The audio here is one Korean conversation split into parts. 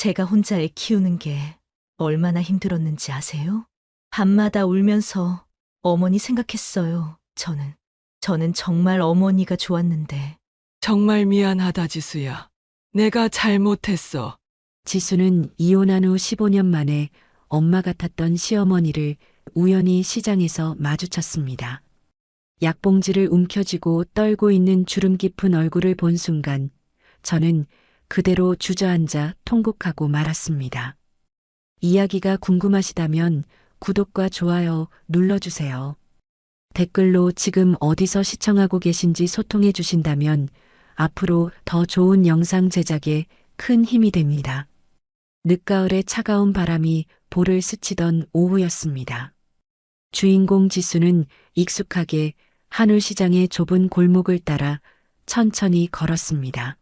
제가 혼자 애 키우는 게 얼마나 힘들었는지 아세요? 밤마다 울면서 어머니 생각했어요, 저는 정말 어머니가 좋았는데. 정말 미안하다, 지수야. 내가 잘못했어. 지수는 이혼한 후 15년 만에 엄마 같았던 시어머니를 우연히 시장에서 마주쳤습니다. 약봉지를 움켜쥐고 떨고 있는 주름 깊은 얼굴을 본 순간 저는 그대로 주저앉아 통곡하고 말았습니다. 이야기가 궁금하시다면 구독과 좋아요 눌러주세요. 댓글로 지금 어디서 시청하고 계신지 소통해 주신다면 앞으로 더 좋은 영상 제작에 큰 힘이 됩니다. 늦가을의 차가운 바람이 볼을 스치던 오후였습니다. 주인공 지수는 익숙하게 한울시장의 좁은 골목을 따라 천천히 걸었습니다.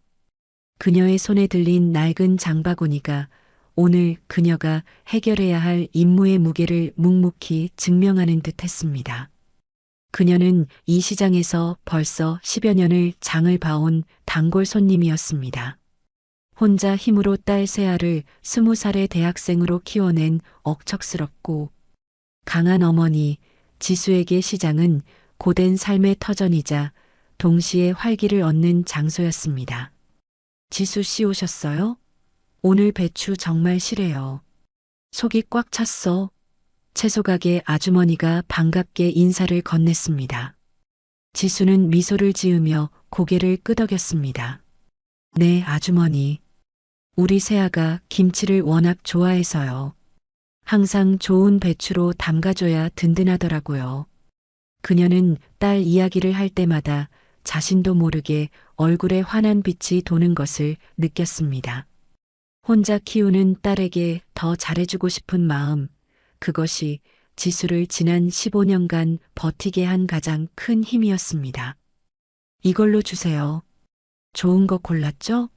그녀의 손에 들린 낡은 장바구니가 오늘 그녀가 해결해야 할 임무의 무게를 묵묵히 증명하는 듯 했습니다. 그녀는 이 시장에서 벌써 10여 년을 장을 봐온 단골 손님이었습니다. 혼자 힘으로 딸 세아를 20살의 대학생으로 키워낸 억척스럽고 강한 어머니 지수에게 시장은 고된 삶의 터전이자 동시에 활기를 얻는 장소였습니다. 지수 씨 오셨어요? 오늘 배추 정말 실해요. 속이 꽉 찼어. 채소가게 아주머니가 반갑게 인사를 건넸습니다. 지수는 미소를 지으며 고개를 끄덕였습니다. 네, 아주머니. 우리 세아가 김치를 워낙 좋아해서요. 항상 좋은 배추로 담가줘야 든든하더라고요. 그녀는 딸 이야기를 할 때마다 자신도 모르게 얼굴에 환한 빛이 도는 것을 느꼈습니다. 혼자 키우는 딸에게 더 잘해주고 싶은 마음, 그것이 지수를 지난 15년간 버티게 한 가장 큰 힘이었습니다. 이걸로 주세요. 좋은 거 골랐죠?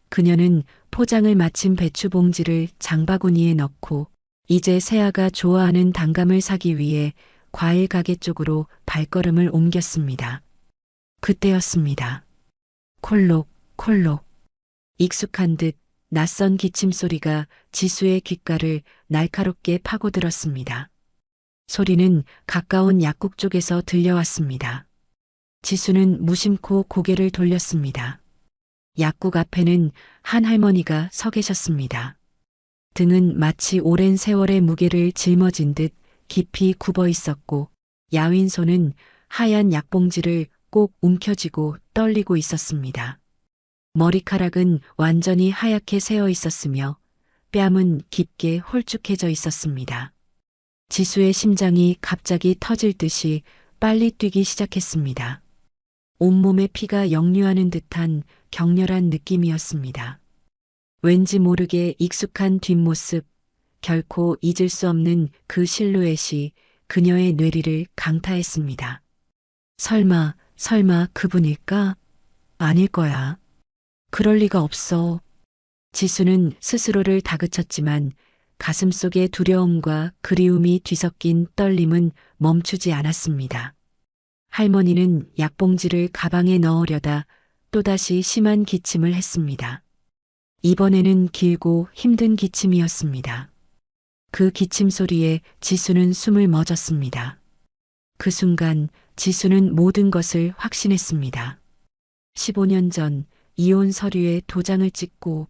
그녀는 포장을 마친 배추 봉지를 장바구니에 넣고 이제 세아가 좋아하는 단감을 사기 위해 과일 가게 쪽으로 발걸음을 옮겼습니다. 그때였습니다. 콜록, 콜록. 익숙한 듯 낯선 기침 소리가 지수의 귓가를 날카롭게 파고들었습니다. 소리는 가까운 약국 쪽에서 들려왔습니다. 지수는 무심코 고개를 돌렸습니다. 약국 앞에는 한 할머니가 서 계셨습니다. 등은 마치 오랜 세월의 무게를 짊어진 듯 깊이 굽어 있었고 야윈 손은 하얀 약봉지를 꼭 움켜쥐고 떨리고 있었습니다. 머리카락은 완전히 하얗게 새어 있었으며 뺨은 깊게 홀쭉해져 있었습니다. 지수의 심장이 갑자기 터질 듯이 빨리 뛰기 시작했습니다. 온몸에 피가 역류하는 듯한 격렬한 느낌이었습니다. 왠지 모르게 익숙한 뒷모습, 결코 잊을 수 없는 그 실루엣이 그녀의 뇌리를 강타했습니다. 설마 그분일까? 아닐 거야. 그럴 리가 없어. 지수는 스스로를 다그쳤지만 가슴속의 두려움과 그리움이 뒤섞인 떨림은 멈추지 않았습니다. 할머니는 약봉지를 가방에 넣으려다 또다시 심한 기침을 했습니다. 이번에는 길고 힘든 기침이었습니다. 그 기침 소리에 지수는 숨을 멎었습니다. 그 순간 지수는 모든 것을 확신했습니다. 15년 전 이혼 서류에 도장을 찍고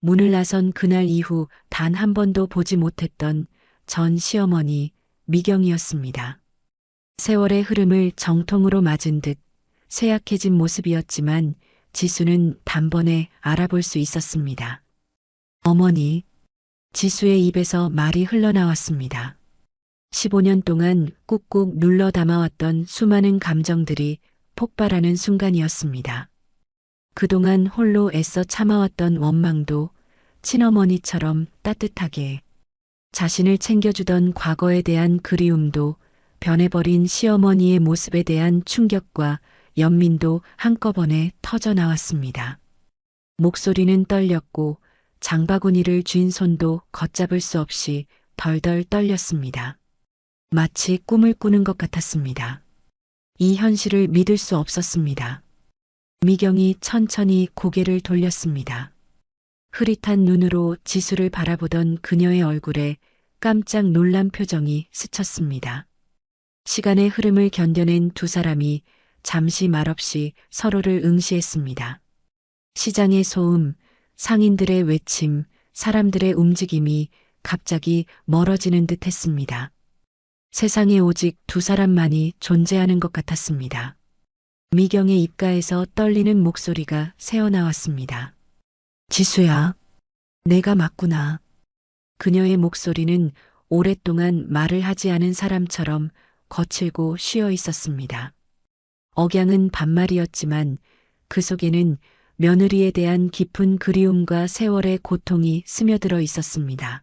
문을 나선 그날 이후 단 한 번도 보지 못했던 전 시어머니 미경이었습니다. 세월의 흐름을 정통으로 맞은 듯 쇠약해진 모습이었지만 지수는 단번에 알아볼 수 있었습니다. 어머니, 지수의 입에서 말이 흘러나왔습니다. 15년 동안 꾹꾹 눌러 담아왔던 수많은 감정들이 폭발하는 순간이었습니다. 그동안 홀로 애써 참아왔던 원망도 친어머니처럼 따뜻하게, 자신을 챙겨주던 과거에 대한 그리움도, 변해버린 시어머니의 모습에 대한 충격과 연민도 한꺼번에 터져 나왔습니다. 목소리는 떨렸고 장바구니를 쥔 손도 걷잡을 수 없이 덜덜 떨렸습니다. 마치 꿈을 꾸는 것 같았습니다. 이 현실을 믿을 수 없었습니다. 미경이 천천히 고개를 돌렸습니다. 흐릿한 눈으로 지수를 바라보던 그녀의 얼굴에 깜짝 놀란 표정이 스쳤습니다. 시간의 흐름을 견뎌낸 두 사람이 잠시 말없이 서로를 응시했습니다. 시장의 소음, 상인들의 외침, 사람들의 움직임이 갑자기 멀어지는 듯 했습니다. 세상에 오직 두 사람만이 존재하는 것 같았습니다. 미경의 입가에서 떨리는 목소리가 새어나왔습니다. 지수야, 내가 맞구나. 그녀의 목소리는 오랫동안 말을 하지 않은 사람처럼 거칠고 쉬어 있었습니다. 억양은 반말이었지만 그 속에는 며느리에 대한 깊은 그리움과 세월의 고통이 스며들어 있었습니다.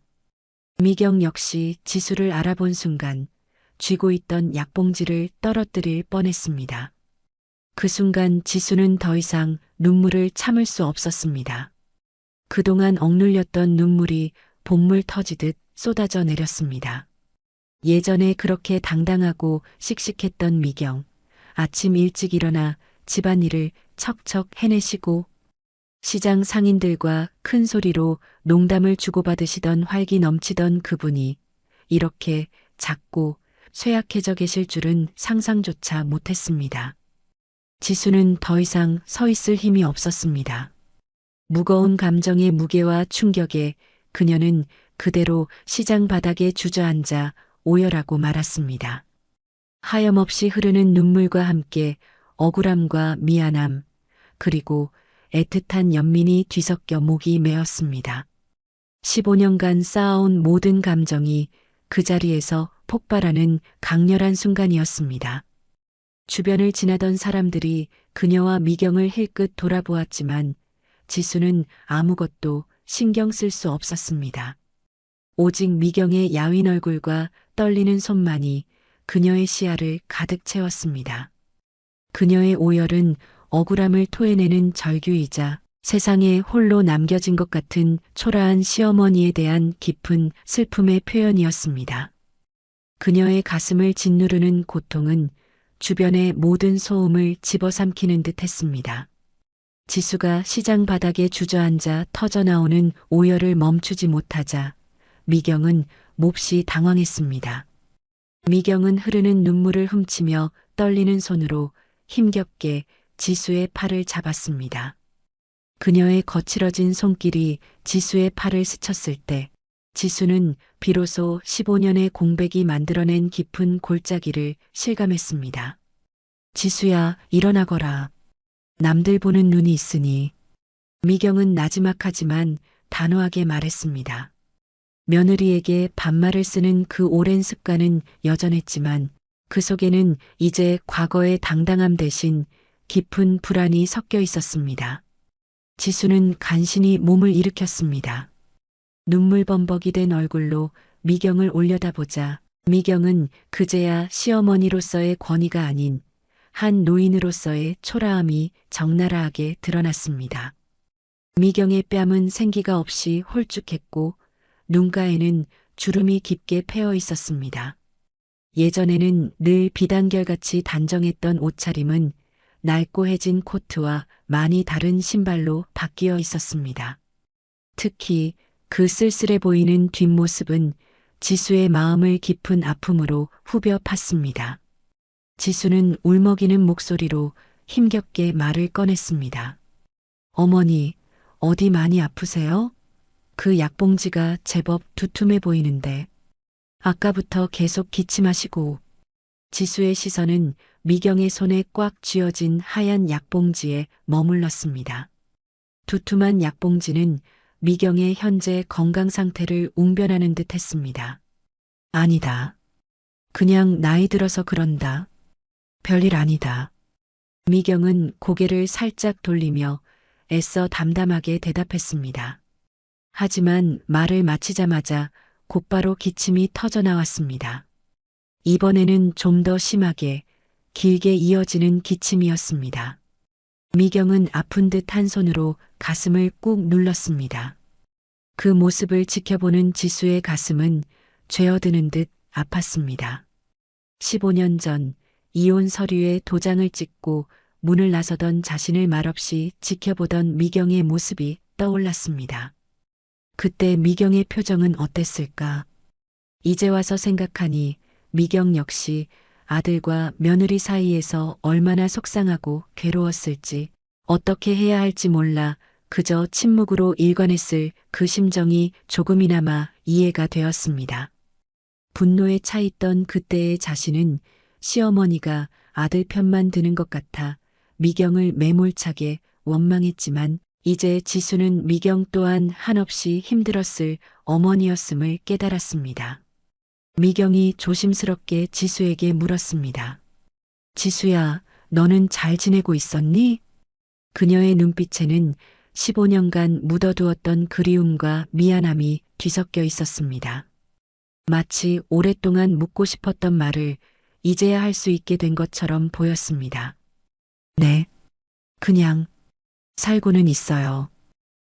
미경 역시 지수를 알아본 순간 쥐고 있던 약봉지를 떨어뜨릴 뻔했습니다. 그 순간 지수는 더 이상 눈물을 참을 수 없었습니다. 그동안 억눌렸던 눈물이 본물 터지듯 쏟아져 내렸습니다. 예전에 그렇게 당당하고 씩씩했던 미경. 아침 일찍 일어나 집안일을 척척 해내시고 시장 상인들과 큰 소리로 농담을 주고받으시던 활기 넘치던 그분이 이렇게 작고 쇠약해져 계실 줄은 상상조차 못했습니다. 지수는 더 이상 서 있을 힘이 없었습니다. 무거운 감정의 무게와 충격에 그녀는 그대로 시장 바닥에 주저앉아 오열하고 말았습니다. 하염없이 흐르는 눈물과 함께 억울함과 미안함, 그리고 애틋한 연민이 뒤섞여 목이 메었습니다. 15년간 쌓아온 모든 감정이 그 자리에서 폭발하는 강렬한 순간이었습니다. 주변을 지나던 사람들이 그녀와 미경을 힐끗 돌아보았지만 지수는 아무것도 신경 쓸 수 없었습니다. 오직 미경의 야윈 얼굴과 떨리는 손만이 그녀의 시야를 가득 채웠습니다. 그녀의 오열은 억울함을 토해내는 절규이자 세상에 홀로 남겨진 것 같은 초라한 시어머니에 대한 깊은 슬픔의 표현이었습니다. 그녀의 가슴을 짓누르는 고통은 주변의 모든 소음을 집어삼키는 듯 했습니다. 지수가 시장 바닥에 주저앉아 터져나오는 오열을 멈추지 못하자 미경은 몹시 당황했습니다. 미경은 흐르는 눈물을 훔치며 떨리는 손으로 힘겹게 지수의 팔을 잡았습니다. 그녀의 거칠어진 손길이 지수의 팔을 스쳤을 때 지수는 비로소 15년의 공백이 만들어낸 깊은 골짜기를 실감했습니다. 지수야, 일어나거라. 남들 보는 눈이 있으니. 미경은 나지막하지만 단호하게 말했습니다. 며느리에게 반말을 쓰는 그 오랜 습관은 여전했지만 그 속에는 이제 과거의 당당함 대신 깊은 불안이 섞여 있었습니다. 지수는 간신히 몸을 일으켰습니다. 눈물범벅이 된 얼굴로 미경을 올려다보자 미경은 그제야 시어머니로서의 권위가 아닌 한 노인으로서의 초라함이 적나라하게 드러났습니다. 미경의 뺨은 생기가 없이 홀쭉했고 눈가에는 주름이 깊게 패어 있었습니다. 예전에는 늘 비단결같이 단정했던 옷차림은 날고해진 코트와 많이 다른 신발로 바뀌어 있었습니다. 특히 그 쓸쓸해 보이는 뒷모습은 지수의 마음을 깊은 아픔으로 후벼 팠습니다. 지수는 울먹이는 목소리로 힘겹게 말을 꺼냈습니다. 어머니, 어디 많이 아프세요? 그 약봉지가 제법 두툼해 보이는데 아까부터 계속 기침하시고. 지수의 시선은 미경의 손에 꽉 쥐어진 하얀 약봉지에 머물렀습니다. 두툼한 약봉지는 미경의 현재 건강 상태를 웅변하는 듯 했습니다. 아니다. 그냥 나이 들어서 그런다. 별일 아니다. 미경은 고개를 살짝 돌리며 애써 담담하게 대답했습니다. 하지만 말을 마치자마자 곧바로 기침이 터져나왔습니다. 이번에는 좀 더 심하게 길게 이어지는 기침이었습니다. 미경은 아픈 듯 한 손으로 가슴을 꾹 눌렀습니다. 그 모습을 지켜보는 지수의 가슴은 죄어드는 듯 아팠습니다. 15년 전 이혼 서류에 도장을 찍고 문을 나서던 자신을 말없이 지켜보던 미경의 모습이 떠올랐습니다. 그때 미경의 표정은 어땠을까? 이제 와서 생각하니 미경 역시 아들과 며느리 사이에서 얼마나 속상하고 괴로웠을지, 어떻게 해야 할지 몰라 그저 침묵으로 일관했을 그 심정이 조금이나마 이해가 되었습니다. 분노에 차 있던 그때의 자신은 시어머니가 아들 편만 드는 것 같아 미경을 매몰차게 원망했지만, 이제 지수는 미경 또한 한없이 힘들었을 어머니였음을 깨달았습니다. 미경이 조심스럽게 지수에게 물었습니다. 지수야, 너는 잘 지내고 있었니? 그녀의 눈빛에는 15년간 묻어두었던 그리움과 미안함이 뒤섞여 있었습니다. 마치 오랫동안 묻고 싶었던 말을 이제야 할 수 있게 된 것처럼 보였습니다. 네, 그냥 살고는 있어요.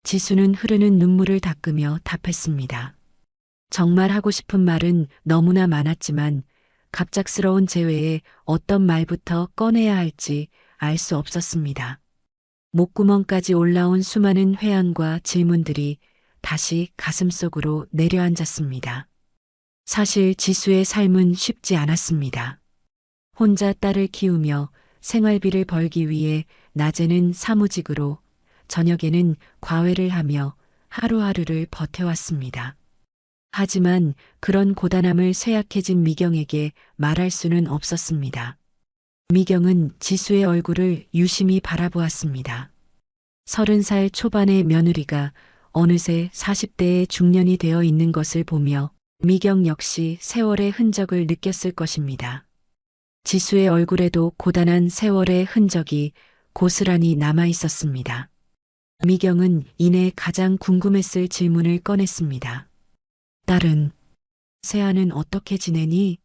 지수는 흐르는 눈물을 닦으며 답했습니다. 정말 하고 싶은 말은 너무나 많았지만 갑작스러운 재회에 어떤 말부터 꺼내야 할지 알 수 없었습니다. 목구멍까지 올라온 수많은 회한과 질문들이 다시 가슴속으로 내려앉았습니다. 사실 지수의 삶은 쉽지 않았습니다. 혼자 딸을 키우며 생활비를 벌기 위해 낮에는 사무직으로, 저녁에는 과외를 하며 하루하루를 버텨왔습니다. 하지만 그런 고단함을 쇠약해진 미경에게 말할 수는 없었습니다. 미경은 지수의 얼굴을 유심히 바라보았습니다. 30살 초반의 며느리가 어느새 40대의 중년이 되어 있는 것을 보며 미경 역시 세월의 흔적을 느꼈을 것입니다. 지수의 얼굴에도 고단한 세월의 흔적이 고스란히 남아 있었습니다. 미경은 이내 가장 궁금했을 질문을 꺼냈습니다. 딸은, 세아는 어떻게 지내니?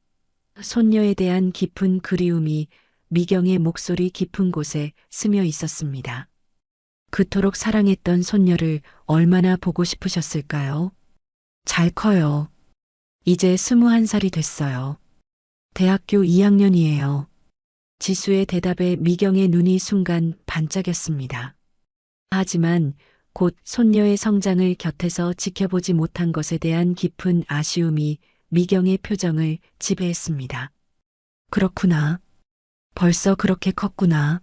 손녀에 대한 깊은 그리움이 미경의 목소리 깊은 곳에 스며 있었습니다. 그토록 사랑했던 손녀를 얼마나 보고 싶으셨을까요? 잘 커요. 이제 21살이 됐어요. 대학교 2학년이에요. 지수의 대답에 미경의 눈이 순간 반짝였습니다. 하지만 곧 손녀의 성장을 곁에서 지켜보지 못한 것에 대한 깊은 아쉬움이 미경의 표정을 지배했습니다. 그렇구나. 벌써 그렇게 컸구나.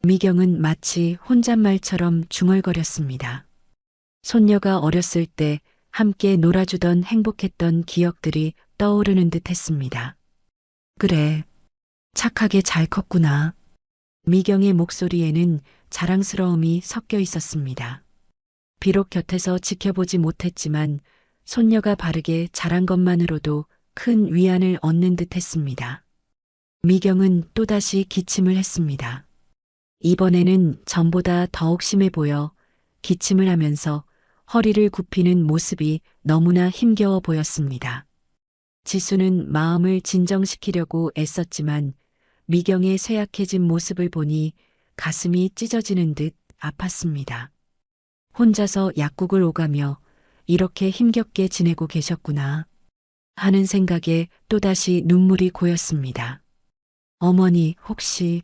미경은 마치 혼잣말처럼 중얼거렸습니다. 손녀가 어렸을 때 함께 놀아주던 행복했던 기억들이 떠오르는 듯 했습니다. 그래, 착하게 잘 컸구나. 미경의 목소리에는 자랑스러움이 섞여 있었습니다. 비록 곁에서 지켜보지 못했지만 손녀가 바르게 자란 것만으로도 큰 위안을 얻는 듯 했습니다. 미경은 또다시 기침을 했습니다. 이번에는 전보다 더욱 심해 보여 기침을 하면서 허리를 굽히는 모습이 너무나 힘겨워 보였습니다. 지수는 마음을 진정시키려고 애썼지만 미경의 쇠약해진 모습을 보니 가슴이 찢어지는 듯 아팠습니다. 혼자서 약국을 오가며 이렇게 힘겹게 지내고 계셨구나 하는 생각에 또다시 눈물이 고였습니다. 어머니, 혹시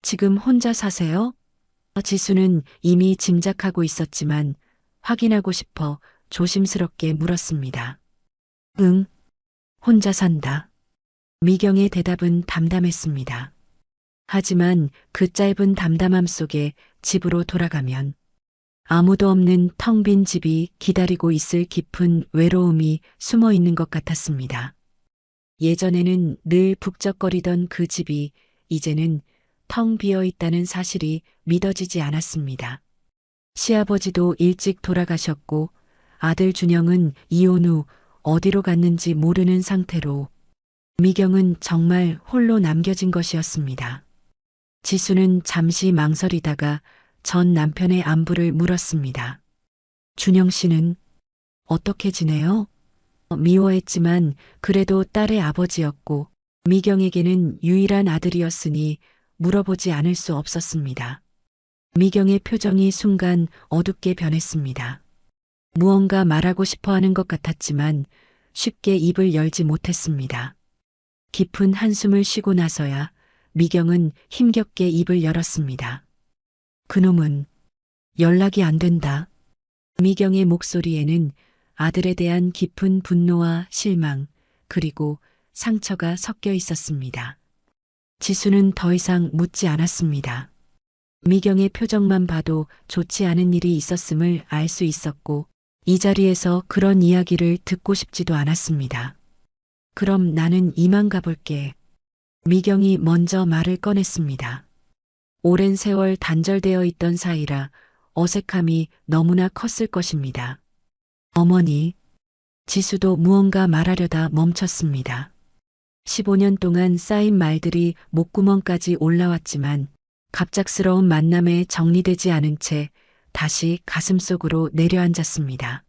지금 혼자 사세요? 지수는 이미 짐작하고 있었지만 확인하고 싶어 조심스럽게 물었습니다. 응, 혼자 산다. 미경의 대답은 담담했습니다. 하지만 그 짧은 담담함 속에 집으로 돌아가면 아무도 없는 텅 빈 집이 기다리고 있을 깊은 외로움이 숨어 있는 것 같았습니다. 예전에는 늘 북적거리던 그 집이 이제는 텅 비어 있다는 사실이 믿어지지 않았습니다. 시아버지도 일찍 돌아가셨고 아들 준영은 이혼 후 어디로 갔는지 모르는 상태로 미경은 정말 홀로 남겨진 것이었습니다. 지수는 잠시 망설이다가 전 남편의 안부를 물었습니다. 준영 씨는 어떻게 지내요? 미워했지만 그래도 딸의 아버지였고 미경에게는 유일한 아들이었으니 물어보지 않을 수 없었습니다. 미경의 표정이 순간 어둡게 변했습니다. 무언가 말하고 싶어 하는 것 같았지만 쉽게 입을 열지 못했습니다. 깊은 한숨을 쉬고 나서야 미경은 힘겹게 입을 열었습니다. 그놈은 연락이 안 된다. 미경의 목소리에는 아들에 대한 깊은 분노와 실망, 그리고 상처가 섞여 있었습니다. 지수는 더 이상 묻지 않았습니다. 미경의 표정만 봐도 좋지 않은 일이 있었음을 알 수 있었고, 이 자리에서 그런 이야기를 듣고 싶지도 않았습니다. 그럼 나는 이만 가볼게. 미경이 먼저 말을 꺼냈습니다. 오랜 세월 단절되어 있던 사이라 어색함이 너무나 컸을 것입니다. 어머니, 지수도 무언가 말하려다 멈췄습니다. 15년 동안 쌓인 말들이 목구멍까지 올라왔지만 갑작스러운 만남에 정리되지 않은 채 다시 가슴속으로 내려앉았습니다.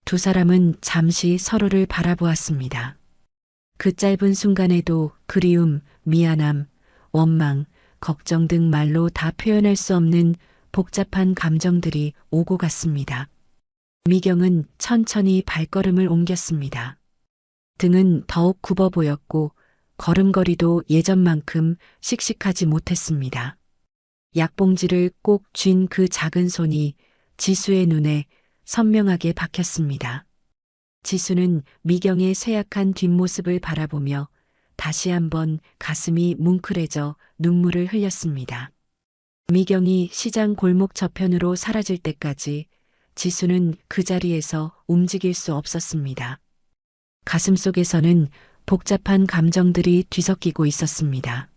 두 사람은 잠시 서로를 바라보았습니다. 그 짧은 순간에도 그리움, 미안함, 원망, 걱정 등 말로 다 표현할 수 없는 복잡한 감정들이 오고 갔습니다. 미경은 천천히 발걸음을 옮겼습니다. 등은 더욱 굽어 보였고 걸음걸이도 예전만큼 씩씩하지 못했습니다. 약봉지를 꼭 쥔 그 작은 손이 지수의 눈에 선명하게 박혔습니다. 지수는 미경의 쇠약한 뒷모습을 바라보며 다시 한번 가슴이 뭉클해져 눈물을 흘렸습니다. 미경이 시장 골목 저편으로 사라질 때까지 지수는 그 자리에서 움직일 수 없었습니다. 가슴속에서는 복잡한 감정들이 뒤섞이고 있었습니다.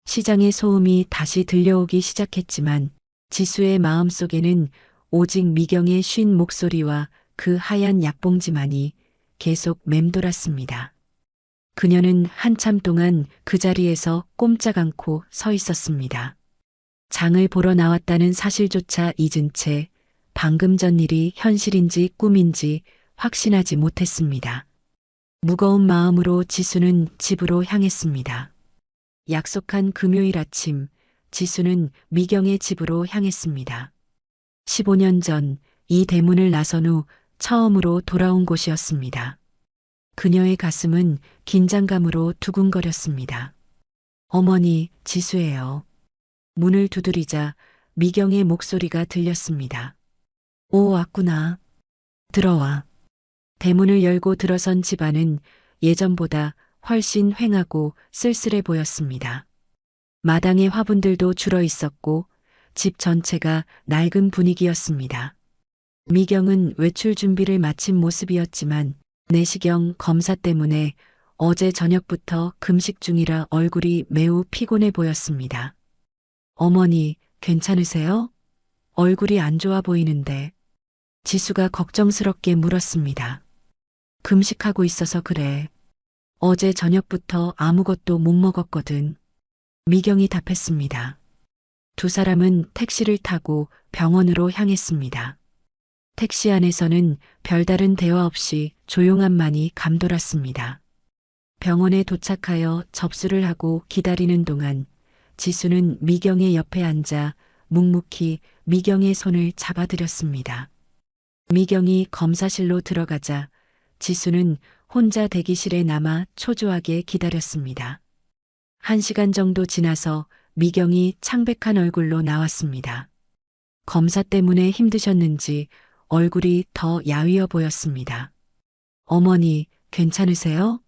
시장의 소음이 다시 들려오기 시작했지만 지수의 마음속에는 오직 미경의 쉰 목소리와 그 하얀 약봉지만이 계속 맴돌았습니다. 그녀는 한참 동안 그 자리에서 꼼짝 않고 서 있었습니다. 장을 보러 나왔다는 사실조차 잊은 채 방금 전 일이 현실인지 꿈인지 확신하지 못했습니다. 무거운 마음으로 지수는 집으로 향했습니다. 약속한 금요일 아침, 지수는 미경의 집으로 향했습니다. 15년 전 이 대문을 나선 후 처음으로 돌아온 곳이었습니다. 그녀의 가슴은 긴장감으로 두근거렸습니다. 어머니, 지수예요. 문을 두드리자 미경의 목소리가 들렸습니다. 오, 왔구나. 들어와. 대문을 열고 들어선 집안은 예전보다 훨씬 휑하고 쓸쓸해 보였습니다. 마당의 화분들도 줄어 있었고 집 전체가 낡은 분위기였습니다. 미경은 외출 준비를 마친 모습이었지만 내시경 검사 때문에 어제 저녁부터 금식 중이라 얼굴이 매우 피곤해 보였습니다. 어머니, 괜찮으세요? 얼굴이 안 좋아 보이는데. 지수가 걱정스럽게 물었습니다. 금식하고 있어서 그래. 어제 저녁부터 아무것도 못 먹었거든. 미경이 답했습니다. 두 사람은 택시를 타고 병원으로 향했습니다. 택시 안에서는 별다른 대화 없이 조용함만이 감돌았습니다. 병원에 도착하여 접수를 하고 기다리는 동안 지수는 미경의 옆에 앉아 묵묵히 미경의 손을 잡아들였습니다. 미경이 검사실로 들어가자 지수는 혼자 대기실에 남아 초조하게 기다렸습니다. 1시간 정도 지나서 미경이 창백한 얼굴로 나왔습니다. 검사 때문에 힘드셨는지 얼굴이 더 야위어 보였습니다. 어머니, 괜찮으세요?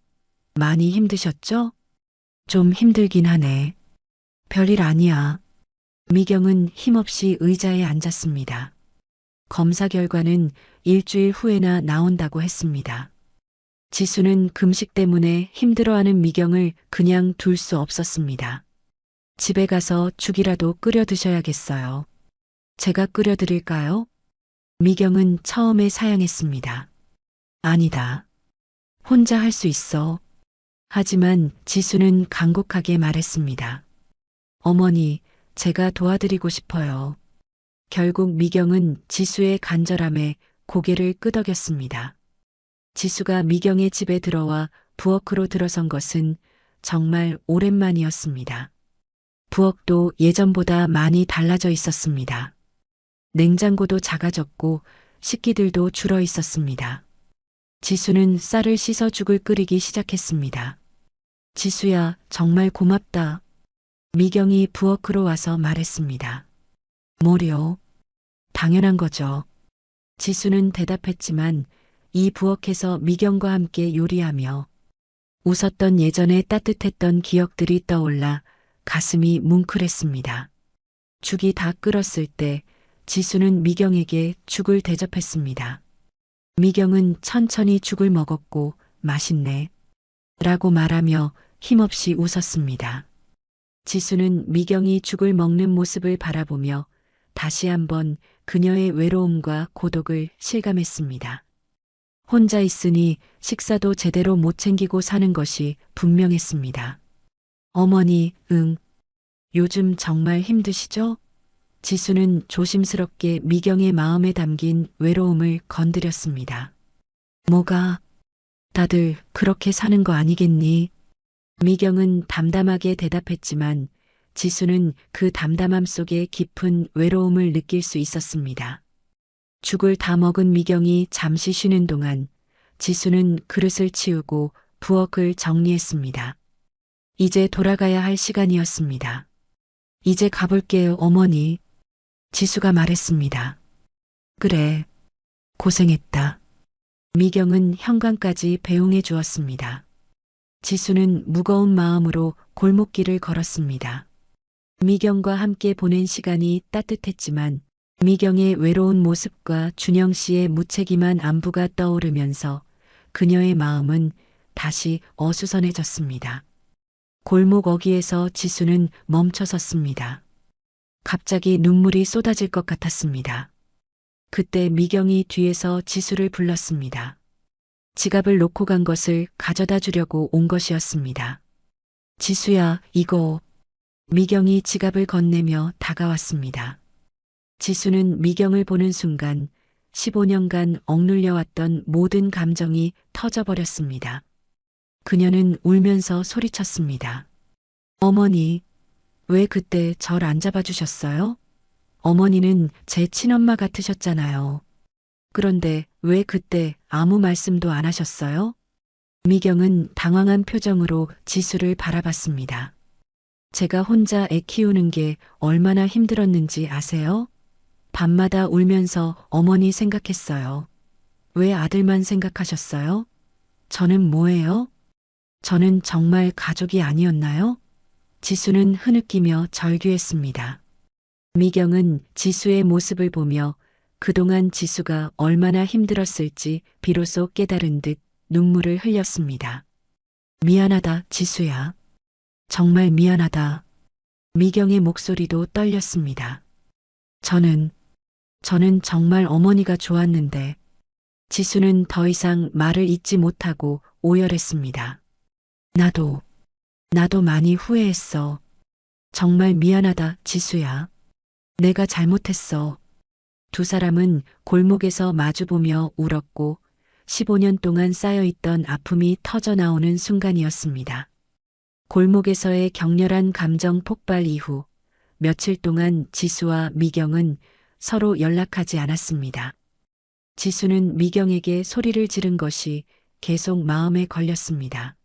많이 힘드셨죠? 좀 힘들긴 하네. 별일 아니야. 미경은 힘없이 의자에 앉았습니다. 검사 결과는 일주일 후에나 나온다고 했습니다. 지수는 금식 때문에 힘들어하는 미경을 그냥 둘 수 없었습니다. 집에 가서 죽이라도 끓여 드셔야겠어요. 제가 끓여 드릴까요? 미경은 처음에 사양했습니다. 아니다. 혼자 할 수 있어. 하지만 지수는 간곡하게 말했습니다. 어머니, 제가 도와드리고 싶어요. 결국 미경은 지수의 간절함에 고개를 끄덕였습니다. 지수가 미경의 집에 들어와 부엌으로 들어선 것은 정말 오랜만이었습니다. 부엌도 예전보다 많이 달라져 있었습니다. 냉장고도 작아졌고 식기들도 줄어 있었습니다. 지수는 쌀을 씻어 죽을 끓이기 시작했습니다. 지수야, 정말 고맙다. 미경이 부엌으로 와서 말했습니다. 뭐려? 당연한 거죠. 지수는 대답했지만 이 부엌에서 미경과 함께 요리하며 웃었던 예전의 따뜻했던 기억들이 떠올라 가슴이 뭉클했습니다. 죽이 다 끓었을 때 지수는 미경에게 죽을 대접했습니다. 미경은 천천히 죽을 먹었고 맛있네 라고 말하며 힘없이 웃었습니다. 지수는 미경이 죽을 먹는 모습을 바라보며 다시 한번 그녀의 외로움과 고독을 실감했습니다. 혼자 있으니 식사도 제대로 못 챙기고 사는 것이 분명했습니다. 어머니, 응. 요즘 정말 힘드시죠? 지수는 조심스럽게 미경의 마음에 담긴 외로움을 건드렸습니다. 뭐가? 다들 그렇게 사는 거 아니겠니? 미경은 담담하게 대답했지만 지수는 그 담담함 속에 깊은 외로움을 느낄 수 있었습니다. 죽을 다 먹은 미경이 잠시 쉬는 동안 지수는 그릇을 치우고 부엌을 정리했습니다. 이제 돌아가야 할 시간이었습니다. 이제 가볼게요, 어머니. 지수가 말했습니다. 그래, 고생했다. 미경은 현관까지 배웅해 주었습니다. 지수는 무거운 마음으로 골목길을 걸었습니다. 미경과 함께 보낸 시간이 따뜻했지만 미경의 외로운 모습과 준영 씨의 무책임한 안부가 떠오르면서 그녀의 마음은 다시 어수선해졌습니다. 골목 어귀에서 지수는 멈춰섰습니다. 갑자기 눈물이 쏟아질 것 같았습니다. 그때 미경이 뒤에서 지수를 불렀습니다. 지갑을 놓고 간 것을 가져다 주려고 온 것이었습니다. 지수야, 이거. 미경이 지갑을 건네며 다가왔습니다. 지수는 미경을 보는 순간 15년간 억눌려왔던 모든 감정이 터져버렸습니다. 그녀는 울면서 소리쳤습니다. 어머니, 왜 그때 절 안 잡아주셨어요? 어머니는 제 친엄마 같으셨잖아요. 그런데 왜 그때 아무 말씀도 안 하셨어요? 미경은 당황한 표정으로 지수를 바라봤습니다. 제가 혼자 애 키우는 게 얼마나 힘들었는지 아세요? 밤마다 울면서 어머니 생각했어요. 왜 아들만 생각하셨어요? 저는 뭐예요? 저는 정말 가족이 아니었나요? 지수는 흐느끼며 절규했습니다. 미경은 지수의 모습을 보며 그동안 지수가 얼마나 힘들었을지 비로소 깨달은 듯 눈물을 흘렸습니다. 미안하다, 지수야. 정말 미안하다. 미경의 목소리도 떨렸습니다. 저는 정말 어머니가 좋았는데. 지수는 더 이상 말을 잇지 못하고 오열했습니다. 나도 많이 후회했어. 정말 미안하다, 지수야. 내가 잘못했어. 두 사람은 골목에서 마주보며 울었고 15년 동안 쌓여있던 아픔이 터져나오는 순간이었습니다. 골목에서의 격렬한 감정 폭발 이후 며칠 동안 지수와 미경은 서로 연락하지 않았습니다. 지수는 미경에게 소리를 지른 것이 계속 마음에 걸렸습니다.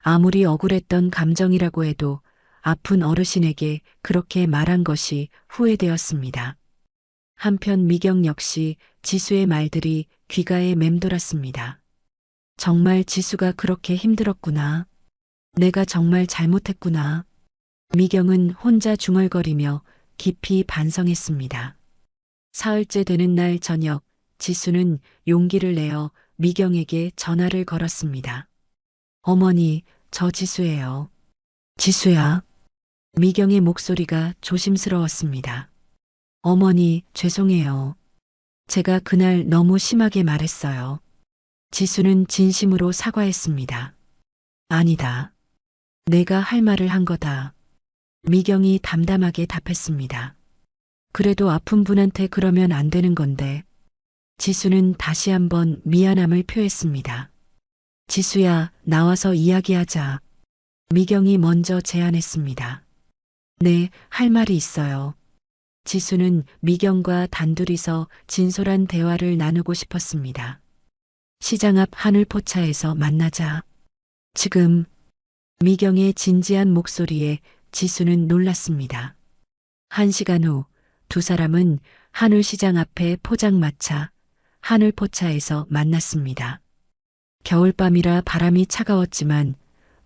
아무리 억울했던 감정이라고 해도 아픈 어르신에게 그렇게 말한 것이 후회되었습니다. 한편 미경 역시 지수의 말들이 귀가에 맴돌았습니다. 정말 지수가 그렇게 힘들었구나. 내가 정말 잘못했구나. 미경은 혼자 중얼거리며 깊이 반성했습니다. 사흘째 되는 날 저녁, 지수는 용기를 내어 미경에게 전화를 걸었습니다. 어머니, 저 지수예요. 지수야. 미경의 목소리가 조심스러웠습니다. 어머니, 죄송해요. 제가 그날 너무 심하게 말했어요. 지수는 진심으로 사과했습니다. 아니다. 내가 할 말을 한 거다. 미경이 담담하게 답했습니다. 그래도 아픈 분한테 그러면 안 되는 건데. 지수는 다시 한번 미안함을 표했습니다. 지수야, 나와서 이야기하자. 미경이 먼저 제안했습니다. 네, 할 말이 있어요. 지수는 미경과 단둘이서 진솔한 대화를 나누고 싶었습니다. 시장 앞 하늘포차에서 만나자. 지금. 미경의 진지한 목소리에 지수는 놀랐습니다. 1시간 후 두 사람은 하늘시장 앞에 포장마차, 하늘포차에서 만났습니다. 겨울밤이라 바람이 차가웠지만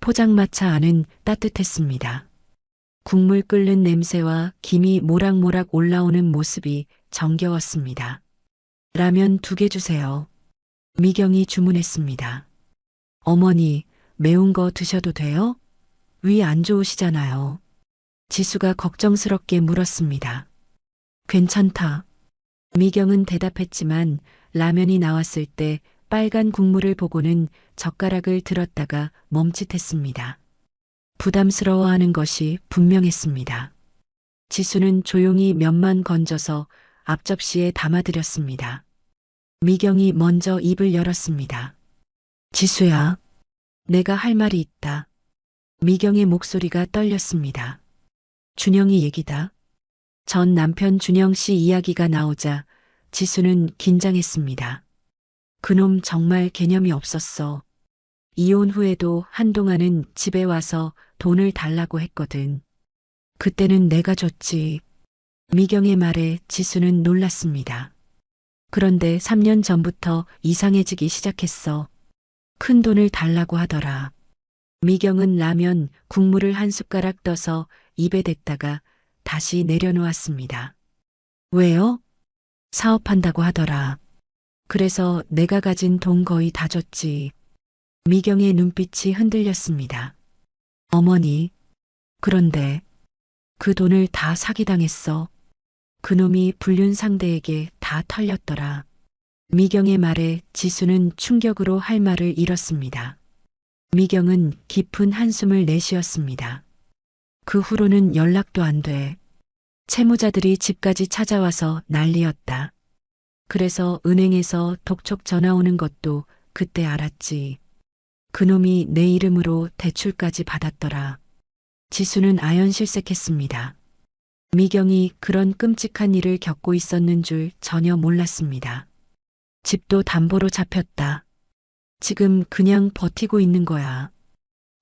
포장마차 안은 따뜻했습니다. 국물 끓는 냄새와 김이 모락모락 올라오는 모습이 정겨웠습니다. 라면 2개 주세요. 미경이 주문했습니다. 어머니, 매운 거 드셔도 돼요? 위 안 좋으시잖아요. 지수가 걱정스럽게 물었습니다. 괜찮다. 미경은 대답했지만 라면이 나왔을 때 빨간 국물을 보고는 젓가락을 들었다가 멈칫했습니다. 부담스러워하는 것이 분명했습니다. 지수는 조용히 면만 건져서 앞접시에 담아드렸습니다. 미경이 먼저 입을 열었습니다. 지수야, 내가 할 말이 있다. 미경의 목소리가 떨렸습니다. 준영이 얘기다. 전 남편 준영 씨 이야기가 나오자 지수는 긴장했습니다. 그놈 정말 개념이 없었어. 이혼 후에도 한동안은 집에 와서 돈을 달라고 했거든. 그때는 내가 줬지. 미경의 말에 지수는 놀랐습니다. 그런데 3년 전부터 이상해지기 시작했어. 큰 돈을 달라고 하더라. 미경은 라면 국물을 한 숟가락 떠서 입에 댔다가 다시 내려놓았습니다. 왜요? 사업한다고 하더라. 그래서 내가 가진 돈 거의 다 줬지. 미경의 눈빛이 흔들렸습니다. 어머니, 그런데 그 돈을 다 사기당했어. 그놈이 불륜 상대에게 다 털렸더라. 미경의 말에 지수는 충격으로 할 말을 잃었습니다. 미경은 깊은 한숨을 내쉬었습니다. 그 후로는 연락도 안 돼. 채무자들이 집까지 찾아와서 난리였다. 그래서 은행에서 독촉 전화 오는 것도 그때 알았지. 그놈이 내 이름으로 대출까지 받았더라. 지수는 아연실색했습니다. 미경이 그런 끔찍한 일을 겪고 있었는 줄 전혀 몰랐습니다. 집도 담보로 잡혔다. 지금 그냥 버티고 있는 거야.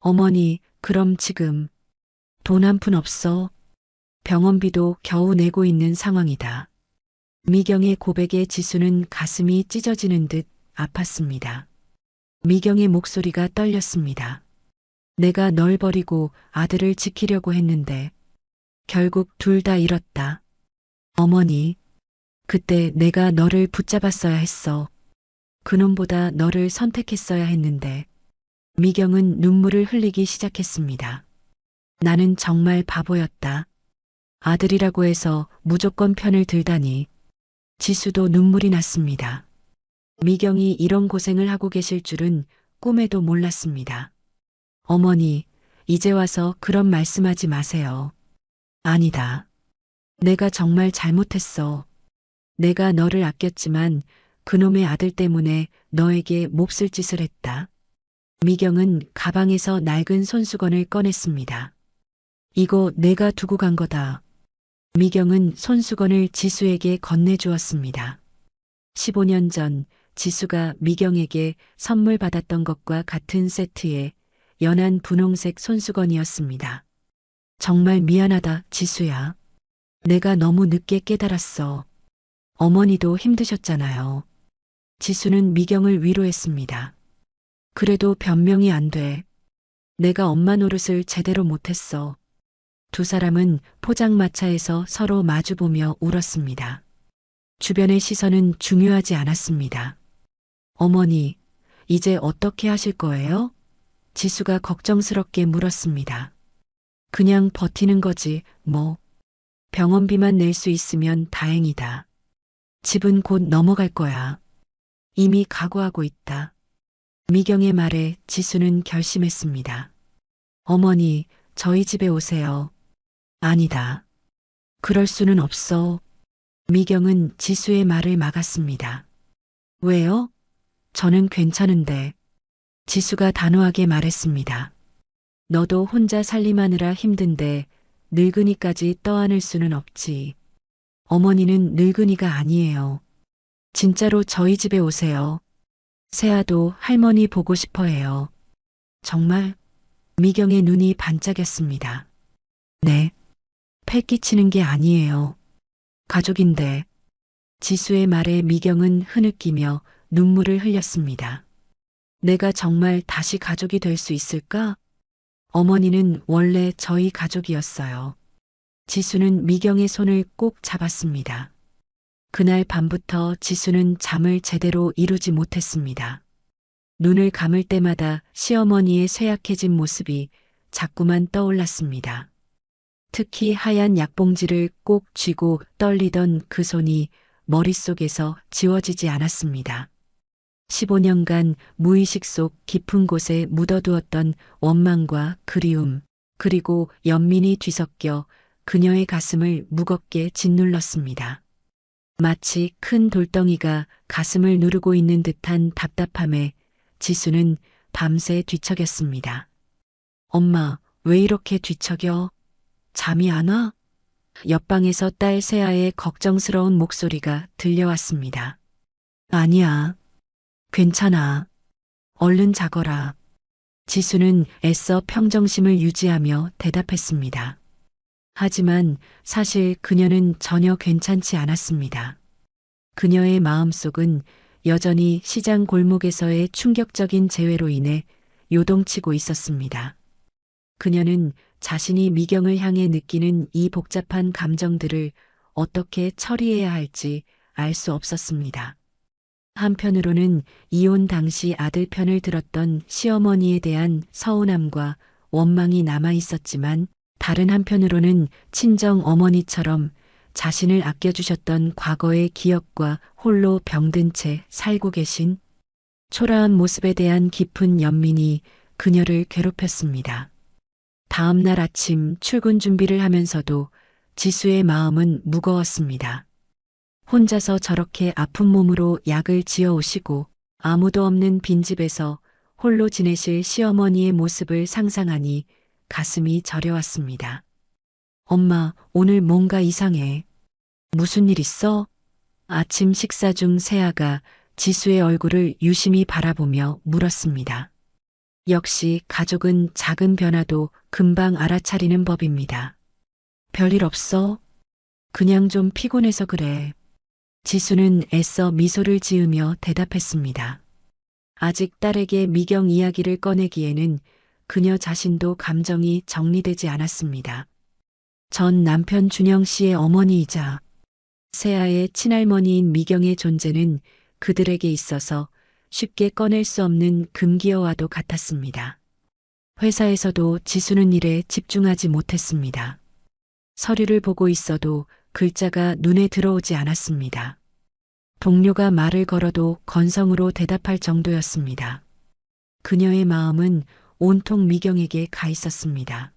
어머니, 그럼 지금 돈 한 푼 없어. 병원비도 겨우 내고 있는 상황이다. 미경의 고백에 지수는 가슴이 찢어지는 듯 아팠습니다. 미경의 목소리가 떨렸습니다. 내가 널 버리고 아들을 지키려고 했는데 결국 둘 다 잃었다. 어머니, 그때 내가 너를 붙잡았어야 했어. 그놈보다 너를 선택했어야 했는데. 미경은 눈물을 흘리기 시작했습니다. 나는 정말 바보였다. 아들이라고 해서 무조건 편을 들다니. 지수도 눈물이 났습니다. 미경이 이런 고생을 하고 계실 줄은 꿈에도 몰랐습니다. 어머니, 이제 와서 그런 말씀하지 마세요. 아니다. 내가 정말 잘못했어. 내가 너를 아꼈지만 그놈의 아들 때문에 너에게 몹쓸 짓을 했다. 미경은 가방에서 낡은 손수건을 꺼냈습니다. 이거 내가 두고 간 거다. 미경은 손수건을 지수에게 건네주었습니다. 15년 전 지수가 미경에게 선물 받았던 것과 같은 세트의 연한 분홍색 손수건이었습니다. 정말 미안하다, 지수야. 내가 너무 늦게 깨달았어. 어머니도 힘드셨잖아요. 지수는 미경을 위로했습니다. 그래도 변명이 안 돼. 내가 엄마 노릇을 제대로 못했어. 두 사람은 포장마차에서 서로 마주보며 울었습니다. 주변의 시선은 중요하지 않았습니다. 어머니, 이제 어떻게 하실 거예요? 지수가 걱정스럽게 물었습니다. 그냥 버티는 거지, 뭐. 병원비만 낼 수 있으면 다행이다. 집은 곧 넘어갈 거야. 이미 각오하고 있다. 미경의 말에 지수는 결심했습니다. 어머니, 저희 집에 오세요. 아니다. 그럴 수는 없어. 미경은 지수의 말을 막았습니다. 왜요? 저는 괜찮은데. 지수가 단호하게 말했습니다. 너도 혼자 살림하느라 힘든데 늙은이까지 떠안을 수는 없지. 어머니는 늙은이가 아니에요. 진짜로 저희 집에 오세요. 세아도 할머니 보고 싶어 해요. 정말? 미경의 눈이 반짝였습니다. 네. 패 끼치는 게 아니에요. 가족인데. 지수의 말에 미경은 흐느끼며 눈물을 흘렸습니다. 내가 정말 다시 가족이 될 수 있을까? 어머니는 원래 저희 가족이었어요. 지수는 미경의 손을 꼭 잡았습니다. 그날 밤부터 지수는 잠을 제대로 이루지 못했습니다. 눈을 감을 때마다 시어머니의 쇠약해진 모습이 자꾸만 떠올랐습니다. 특히 하얀 약봉지를 꼭 쥐고 떨리던 그 손이 머릿속에서 지워지지 않았습니다. 15년간 무의식 속 깊은 곳에 묻어두었던 원망과 그리움, 그리고 연민이 뒤섞여 그녀의 가슴을 무겁게 짓눌렀습니다. 마치 큰 돌덩이가 가슴을 누르고 있는 듯한 답답함에 지수는 밤새 뒤척였습니다. 엄마, 왜 이렇게 뒤척여? 잠이 안 와? 옆방에서 딸 세아의 걱정스러운 목소리가 들려왔습니다. 아니야. 괜찮아. 얼른 자거라. 지수는 애써 평정심을 유지하며 대답했습니다. 하지만 사실 그녀는 전혀 괜찮지 않았습니다. 그녀의 마음속은 여전히 시장 골목에서의 충격적인 재회로 인해 요동치고 있었습니다. 그녀는 자신이 미경을 향해 느끼는 이 복잡한 감정들을 어떻게 처리해야 할지 알 수 없었습니다. 한편으로는 이혼 당시 아들 편을 들었던 시어머니에 대한 서운함과 원망이 남아 있었지만 다른 한편으로는 친정 어머니처럼 자신을 아껴주셨던 과거의 기억과 홀로 병든 채 살고 계신 초라한 모습에 대한 깊은 연민이 그녀를 괴롭혔습니다. 다음 날 아침 출근 준비를 하면서도 지수의 마음은 무거웠습니다. 혼자서 저렇게 아픈 몸으로 약을 지어 오시고 아무도 없는 빈집에서 홀로 지내실 시어머니의 모습을 상상하니 가슴이 저려왔습니다. 엄마, 오늘 뭔가 이상해. 무슨 일 있어? 아침 식사 중 세아가 지수의 얼굴을 유심히 바라보며 물었습니다. 역시 가족은 작은 변화도 금방 알아차리는 법입니다. 별일 없어? 그냥 좀 피곤해서 그래. 지수는 애써 미소를 지으며 대답했습니다. 아직 딸에게 미경 이야기를 꺼내기에는 그녀 자신도 감정이 정리되지 않았습니다. 전 남편 준영 씨의 어머니이자 세아의 친할머니인 미경의 존재는 그들에게 있어서 쉽게 꺼낼 수 없는 금기어와도 같았습니다. 회사에서도 지수는 일에 집중하지 못했습니다. 서류를 보고 있어도 글자가 눈에 들어오지 않았습니다. 동료가 말을 걸어도 건성으로 대답할 정도였습니다. 그녀의 마음은 온통 미경에게 가 있었습니다.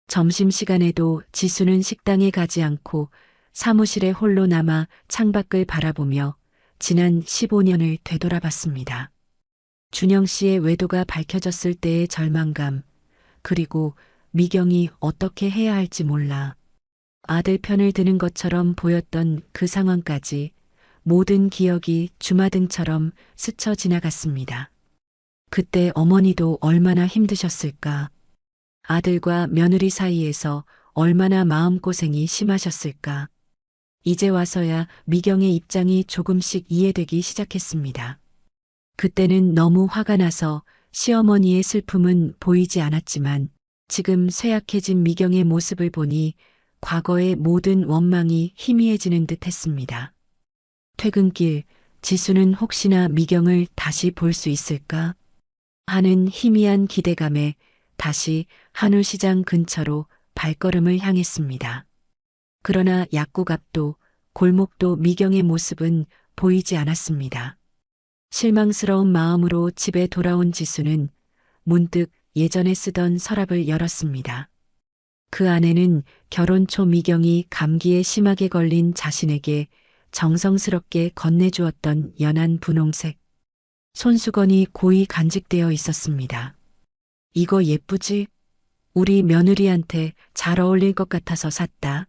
점심시간에도 지수는 식당에 가지 않고 사무실에 홀로 남아 창밖을 바라보며 지난 15년을 되돌아봤습니다. 준영 씨의 외도가 밝혀졌을 때의 절망감, 그리고 미경이 어떻게 해야 할지 몰라 아들 편을 드는 것처럼 보였던 그 상황까지 모든 기억이 주마등처럼 스쳐 지나갔습니다. 그때 어머니도 얼마나 힘드셨을까? 아들과 며느리 사이에서 얼마나 마음고생이 심하셨을까? 이제 와서야 미경의 입장이 조금씩 이해되기 시작했습니다. 그때는 너무 화가 나서 시어머니의 슬픔은 보이지 않았지만 지금 쇠약해진 미경의 모습을 보니 과거의 모든 원망이 희미해지는 듯 했습니다. 퇴근길 지수는 혹시나 미경을 다시 볼 수 있을까 하는 희미한 기대감에 다시 한울시장 근처로 발걸음을 향했습니다. 그러나 약국 앞도 골목도 미경의 모습은 보이지 않았습니다. 실망스러운 마음으로 집에 돌아온 지수는 문득 예전에 쓰던 서랍을 열었습니다. 그 안에는 결혼 초 미경이 감기에 심하게 걸린 자신에게 정성스럽게 건네주었던 연한 분홍색 손수건이 고이 간직되어 있었습니다. 이거 예쁘지? 우리 며느리한테 잘 어울릴 것 같아서 샀다.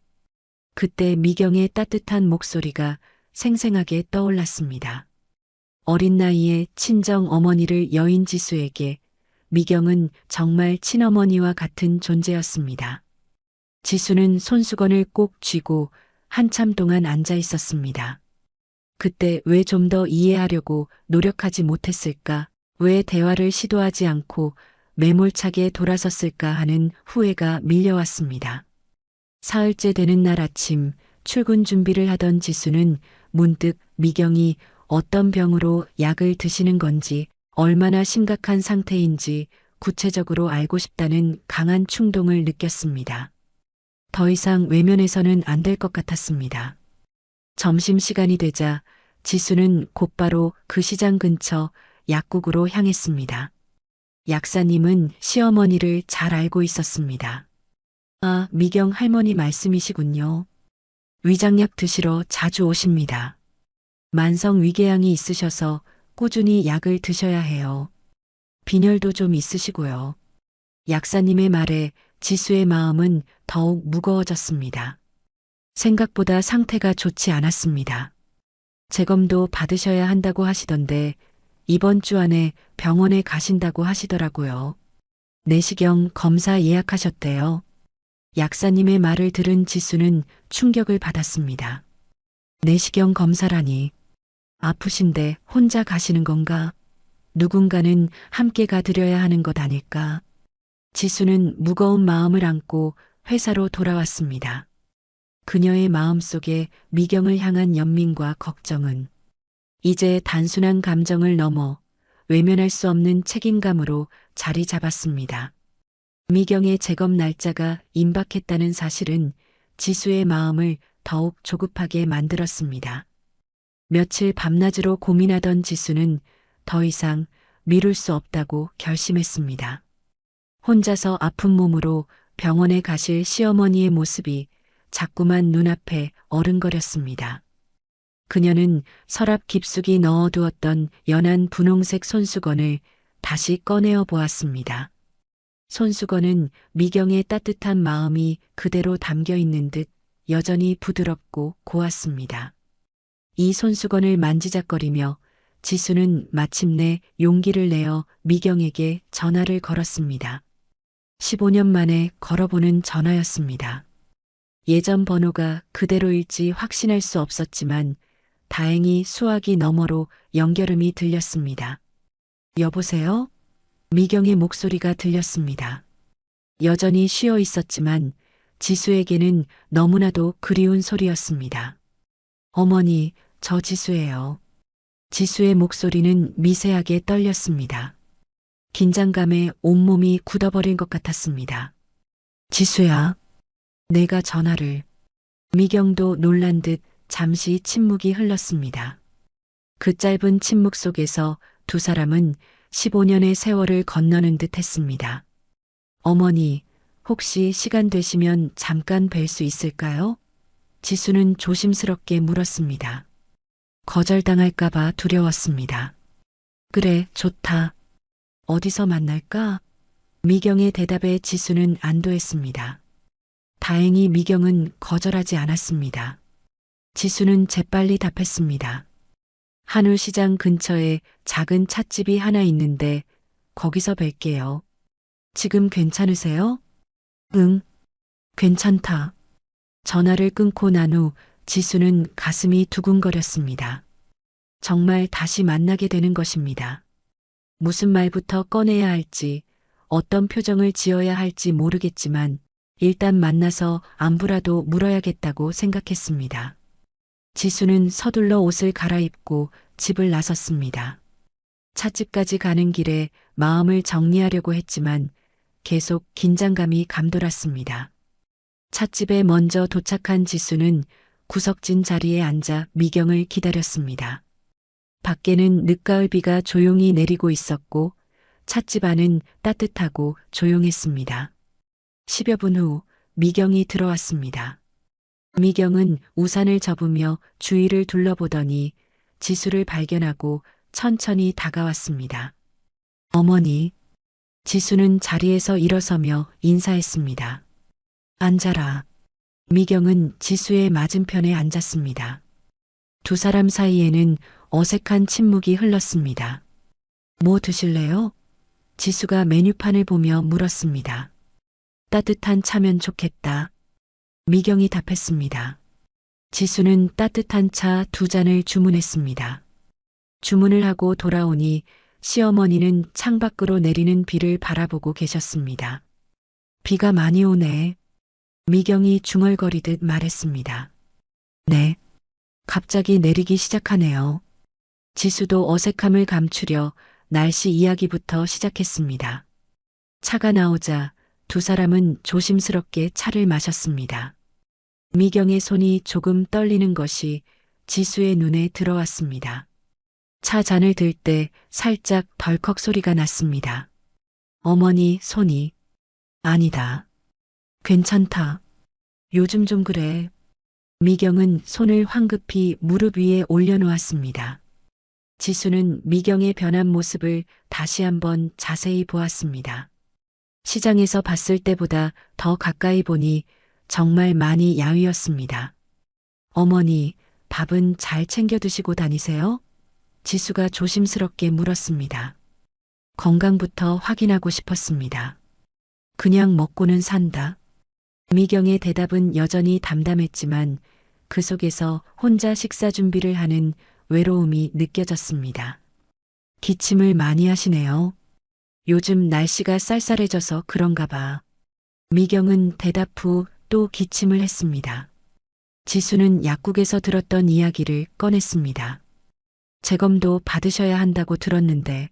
그때 미경의 따뜻한 목소리가 생생하게 떠올랐습니다. 어린 나이에 친정 어머니를 여인 지수에게 미경은 정말 친어머니와 같은 존재였습니다. 지수는 손수건을 꼭 쥐고 한참 동안 앉아 있었습니다. 그때 왜 좀 더 이해하려고 노력하지 못했을까? 왜 대화를 시도하지 않고 매몰차게 돌아섰을까 하는 후회가 밀려왔습니다. 사흘째 되는 날 아침 출근 준비를 하던 지수는 문득 미경이 어떤 병으로 약을 드시는 건지, 얼마나 심각한 상태인지 구체적으로 알고 싶다는 강한 충동을 느꼈습니다. 더 이상 외면해서는 안 될 것 같았습니다. 점심시간이 되자 지수는 곧바로 그 시장 근처 약국으로 향했습니다. 약사님은 시어머니를 잘 알고 있었습니다. 아, 미경 할머니 말씀이시군요. 위장약 드시러 자주 오십니다. 만성 위궤양이 있으셔서 꾸준히 약을 드셔야 해요. 빈혈도 좀 있으시고요. 약사님의 말에 지수의 마음은 더욱 무거워졌습니다. 생각보다 상태가 좋지 않았습니다. 재검도 받으셔야 한다고 하시던데 이번 주 안에 병원에 가신다고 하시더라고요. 내시경 검사 예약하셨대요. 약사님의 말을 들은 지수는 충격을 받았습니다. 내시경 검사라니. 아프신데 혼자 가시는 건가? 누군가는 함께 가드려야 하는 것 아닐까? 지수는 무거운 마음을 안고 회사로 돌아왔습니다. 그녀의 마음속에 미경을 향한 연민과 걱정은 이제 단순한 감정을 넘어 외면할 수 없는 책임감으로 자리 잡았습니다. 미경의 재검 날짜가 임박했다는 사실은 지수의 마음을 더욱 조급하게 만들었습니다. 며칠 밤낮으로 고민하던 지수는 더 이상 미룰 수 없다고 결심했습니다. 혼자서 아픈 몸으로 병원에 가실 시어머니의 모습이 자꾸만 눈앞에 어른거렸습니다. 그녀는 서랍 깊숙이 넣어두었던 연한 분홍색 손수건을 다시 꺼내어 보았습니다. 손수건은 미경의 따뜻한 마음이 그대로 담겨 있는 듯 여전히 부드럽고 고왔습니다. 이 손수건을 만지작거리며 지수는 마침내 용기를 내어 미경에게 전화를 걸었습니다. 15년 만에 걸어보는 전화였습니다. 예전 번호가 그대로일지 확신할 수 없었지만 다행히 수화기 너머로 연결음이 들렸습니다. 여보세요? 미경의 목소리가 들렸습니다. 여전히 쉬어 있었지만 지수에게는 너무나도 그리운 소리였습니다. 어머니, 저 지수예요. 지수의 목소리는 미세하게 떨렸습니다. 긴장감에 온몸이 굳어버린 것 같았습니다. 지수야, 내가 전화를. 미경도 놀란 듯 잠시 침묵이 흘렀습니다. 그 짧은 침묵 속에서 두 사람은 15년의 세월을 건너는 듯 했습니다. 어머니, 혹시 시간 되시면 잠깐 뵐 수 있을까요? 지수는 조심스럽게 물었습니다. 거절당할까봐 두려웠습니다. 그래, 좋다. 어디서 만날까? 미경의 대답에 지수는 안도했습니다. 다행히 미경은 거절하지 않았습니다. 지수는 재빨리 답했습니다. 한울시장 근처에 작은 찻집이 하나 있는데 거기서 뵐게요. 지금 괜찮으세요? 응, 괜찮다. 전화를 끊고 난 후 지수는 가슴이 두근거렸습니다. 정말 다시 만나게 되는 것입니다. 무슨 말부터 꺼내야 할지, 어떤 표정을 지어야 할지 모르겠지만 일단 만나서 안부라도 물어야겠다고 생각했습니다. 지수는 서둘러 옷을 갈아입고 집을 나섰습니다. 찻집까지 가는 길에 마음을 정리하려고 했지만 계속 긴장감이 감돌았습니다. 찻집에 먼저 도착한 지수는 구석진 자리에 앉아 미경을 기다렸습니다. 밖에는 늦가을 비가 조용히 내리고 있었고 찻집 안은 따뜻하고 조용했습니다. 10여 분 후 미경이 들어왔습니다. 미경은 우산을 접으며 주위를 둘러보더니 지수를 발견하고 천천히 다가왔습니다. 어머니. 지수는 자리에서 일어서며 인사했습니다. 앉아라. 미경은 지수의 맞은편에 앉았습니다. 두 사람 사이에는 어색한 침묵이 흘렀습니다. 뭐 드실래요? 지수가 메뉴판을 보며 물었습니다. 따뜻한 차면 좋겠다. 미경이 답했습니다. 지수는 따뜻한 차 2잔을 주문했습니다. 주문을 하고 돌아오니 시어머니는 창밖으로 내리는 비를 바라보고 계셨습니다. 비가 많이 오네. 미경이 중얼거리듯 말했습니다. 네. 갑자기 내리기 시작하네요. 지수도 어색함을 감추려 날씨 이야기부터 시작했습니다. 차가 나오자 두 사람은 조심스럽게 차를 마셨습니다. 미경의 손이 조금 떨리는 것이 지수의 눈에 들어왔습니다. 차 잔을 들 때 살짝 덜컥 소리가 났습니다. 어머니 손이 아니다. 괜찮다. 요즘 좀 그래. 미경은 손을 황급히 무릎 위에 올려놓았습니다. 지수는 미경의 변한 모습을 다시 한번 자세히 보았습니다. 시장에서 봤을 때보다 더 가까이 보니 정말 많이 야위었습니다. 어머니, 밥은 잘 챙겨 드시고 다니세요? 지수가 조심스럽게 물었습니다. 건강부터 확인하고 싶었습니다. 그냥 먹고는 산다. 미경의 대답은 여전히 담담했지만 그 속에서 혼자 식사 준비를 하는 외로움이 느껴졌습니다. 기침을 많이 하시네요. 요즘 날씨가 쌀쌀해져서 그런가 봐. 미경은 대답 후 또 기침을 했습니다. 지수는 약국에서 들었던 이야기를 꺼냈습니다. 재검도 받으셔야 한다고 들었는데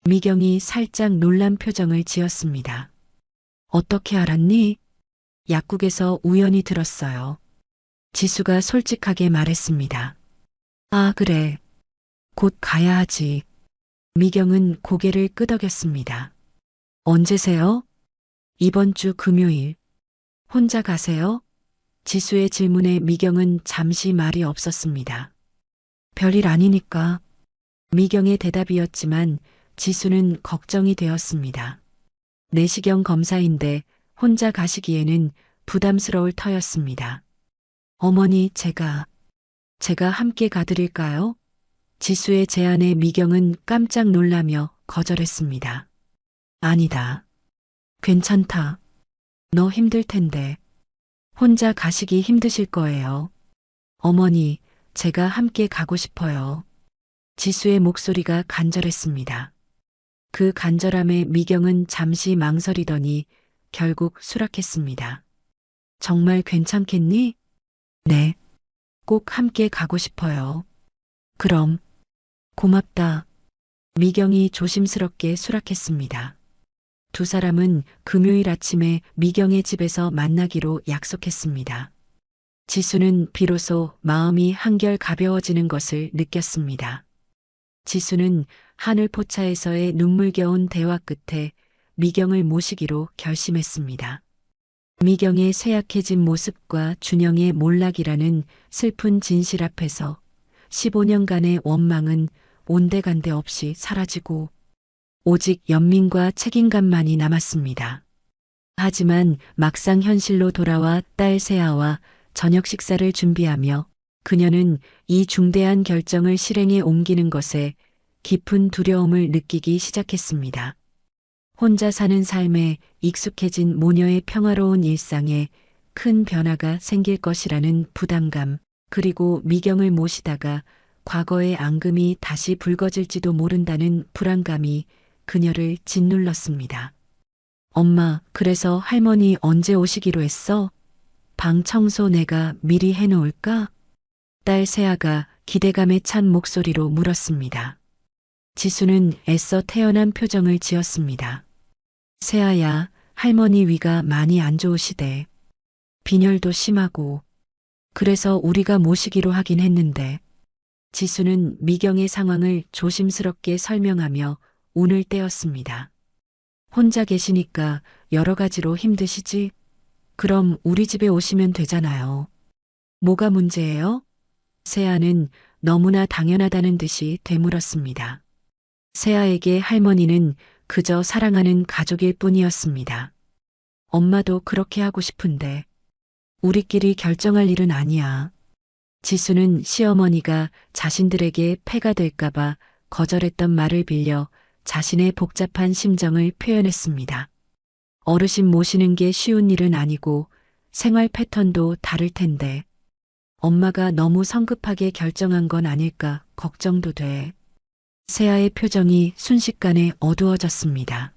미경이 살짝 놀란 표정을 지었습니다. 어떻게 알았니? 약국에서 우연히 들었어요. 지수가 솔직하게 말했습니다. 아, 그래. 곧 가야 하지. 미경은 고개를 끄덕였습니다. 언제세요? 이번 주 금요일. 혼자 가세요? 지수의 질문에 미경은 잠시 말이 없었습니다. 별일 아니니까. 미경의 대답이었지만 지수는 걱정이 되었습니다. 내시경 검사인데 혼자 가시기에는 부담스러울 터였습니다. 어머니, 제가 함께 가드릴까요? 지수의 제안에 미경은 깜짝 놀라며 거절했습니다. 아니다. 괜찮다. 너 힘들 텐데. 혼자 가시기 힘드실 거예요. 어머니, 제가 함께 가고 싶어요. 지수의 목소리가 간절했습니다. 그 간절함에 미경은 잠시 망설이더니 결국 수락했습니다. 정말 괜찮겠니? 네. 꼭 함께 가고 싶어요. 그럼. 고맙다. 미경이 조심스럽게 수락했습니다. 두 사람은 금요일 아침에 미경의 집에서 만나기로 약속했습니다. 지수는 비로소 마음이 한결 가벼워지는 것을 느꼈습니다. 지수는 하늘 포차에서의 눈물겨운 대화 끝에 미경을 모시기로 결심했습니다. 미경의 쇠약해진 모습과 준영의 몰락이라는 슬픈 진실 앞에서 15년간의 원망은 온데간데 없이 사라지고 오직 연민과 책임감만이 남았습니다. 하지만 막상 현실로 돌아와 딸 세아와 저녁 식사를 준비하며 그녀는 이 중대한 결정을 실행에 옮기는 것에 깊은 두려움을 느끼기 시작했습니다. 혼자 사는 삶에 익숙해진 모녀의 평화로운 일상에 큰 변화가 생길 것이라는 부담감, 그리고 미경을 모시다가 과거의 앙금이 다시 붉어질지도 모른다는 불안감이 그녀를 짓눌렀습니다. 엄마, 그래서 할머니 언제 오시기로 했어? 방 청소 내가 미리 해놓을까? 딸 세아가 기대감에 찬 목소리로 물었습니다. 지수는 애써 태연한 표정을 지었습니다. 세아야, 할머니 위가 많이 안 좋으시대. 빈혈도 심하고. 그래서 우리가 모시기로 하긴 했는데. 지수는 미경의 상황을 조심스럽게 설명하며 운을 떼었습니다. 혼자 계시니까 여러 가지로 힘드시지? 그럼 우리 집에 오시면 되잖아요. 뭐가 문제예요? 세아는 너무나 당연하다는 듯이 되물었습니다. 세아에게 할머니는 그저 사랑하는 가족일 뿐이었습니다. 엄마도 그렇게 하고 싶은데 우리끼리 결정할 일은 아니야. 지수는 시어머니가 자신들에게 폐가 될까봐 거절했던 말을 빌려 자신의 복잡한 심정을 표현했습니다. 어르신 모시는 게 쉬운 일은 아니고 생활 패턴도 다를 텐데 엄마가 너무 성급하게 결정한 건 아닐까 걱정도 돼. 세아의 표정이 순식간에 어두워졌습니다.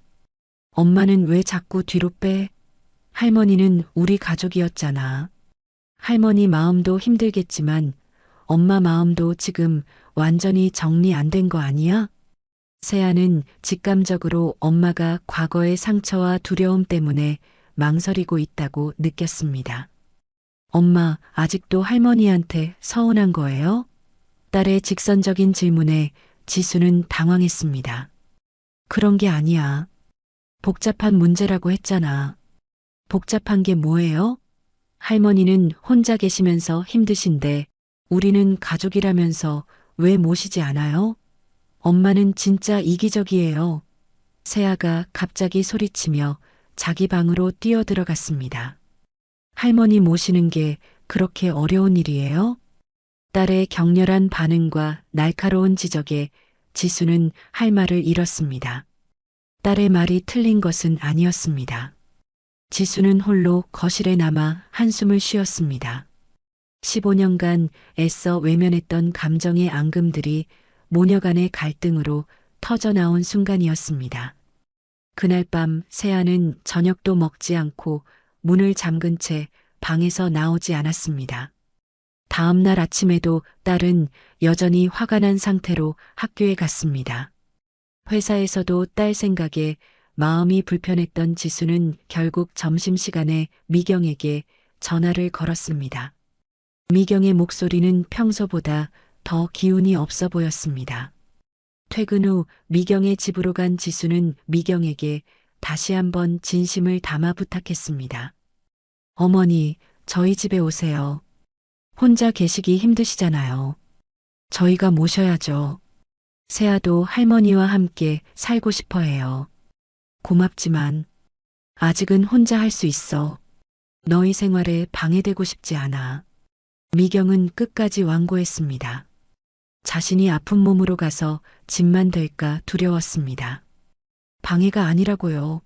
엄마는 왜 자꾸 뒤로 빼? 할머니는 우리 가족이었잖아. 할머니 마음도 힘들겠지만 엄마 마음도 지금 완전히 정리 안 된 거 아니야? 세아는 직감적으로 엄마가 과거의 상처와 두려움 때문에 망설이고 있다고 느꼈습니다. 엄마, 아직도 할머니한테 서운한 거예요? 딸의 직선적인 질문에 지수는 당황했습니다. 그런 게 아니야. 복잡한 문제라고 했잖아. 복잡한 게 뭐예요? 할머니는 혼자 계시면서 힘드신데 우리는 가족이라면서 왜 모시지 않아요? 엄마는 진짜 이기적이에요. 세아가 갑자기 소리치며 자기 방으로 뛰어들어갔습니다. 할머니 모시는 게 그렇게 어려운 일이에요? 딸의 격렬한 반응과 날카로운 지적에 지수는 할 말을 잃었습니다. 딸의 말이 틀린 것은 아니었습니다. 지수는 홀로 거실에 남아 한숨을 쉬었습니다. 15년간 애써 외면했던 감정의 앙금들이 모녀 간의 갈등으로 터져나온 순간이었습니다. 그날 밤 세아는 저녁도 먹지 않고 문을 잠근 채 방에서 나오지 않았습니다. 다음 날 아침에도 딸은 여전히 화가 난 상태로 학교에 갔습니다. 회사에서도 딸 생각에 마음이 불편했던 지수는 결국 점심시간에 미경에게 전화를 걸었습니다. 미경의 목소리는 평소보다 더 기운이 없어 보였습니다. 퇴근 후 미경의 집으로 간 지수는 미경에게 다시 한번 진심을 담아 부탁했습니다. 어머니, 저희 집에 오세요. 혼자 계시기 힘드시잖아요. 저희가 모셔야죠. 세아도 할머니와 함께 살고 싶어 해요. 고맙지만 아직은 혼자 할 수 있어. 너희 생활에 방해되고 싶지 않아. 미경은 끝까지 완고했습니다. 자신이 아픈 몸으로 가서 짐만 될까 두려웠습니다. 방해가 아니라고요.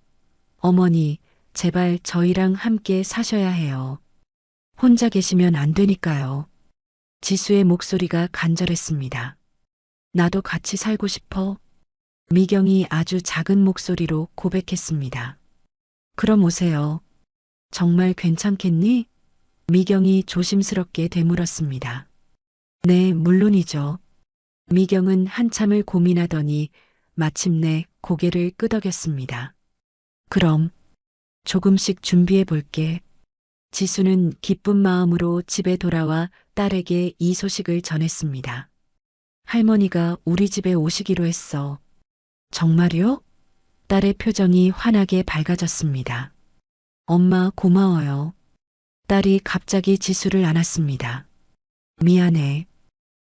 어머니, 제발 저희랑 함께 사셔야 해요. 혼자 계시면 안 되니까요. 지수의 목소리가 간절했습니다. 나도 같이 살고 싶어. 미경이 아주 작은 목소리로 고백했습니다. 그럼 오세요. 정말 괜찮겠니? 미경이 조심스럽게 되물었습니다. 네, 물론이죠. 미경은 한참을 고민하더니 마침내 고개를 끄덕였습니다. 그럼 조금씩 준비해 볼게. 지수는 기쁜 마음으로 집에 돌아와 딸에게 이 소식을 전했습니다. 할머니가 우리 집에 오시기로 했어. 정말요? 딸의 표정이 환하게 밝아졌습니다. 엄마 고마워요. 딸이 갑자기 지수를 안았습니다. 미안해.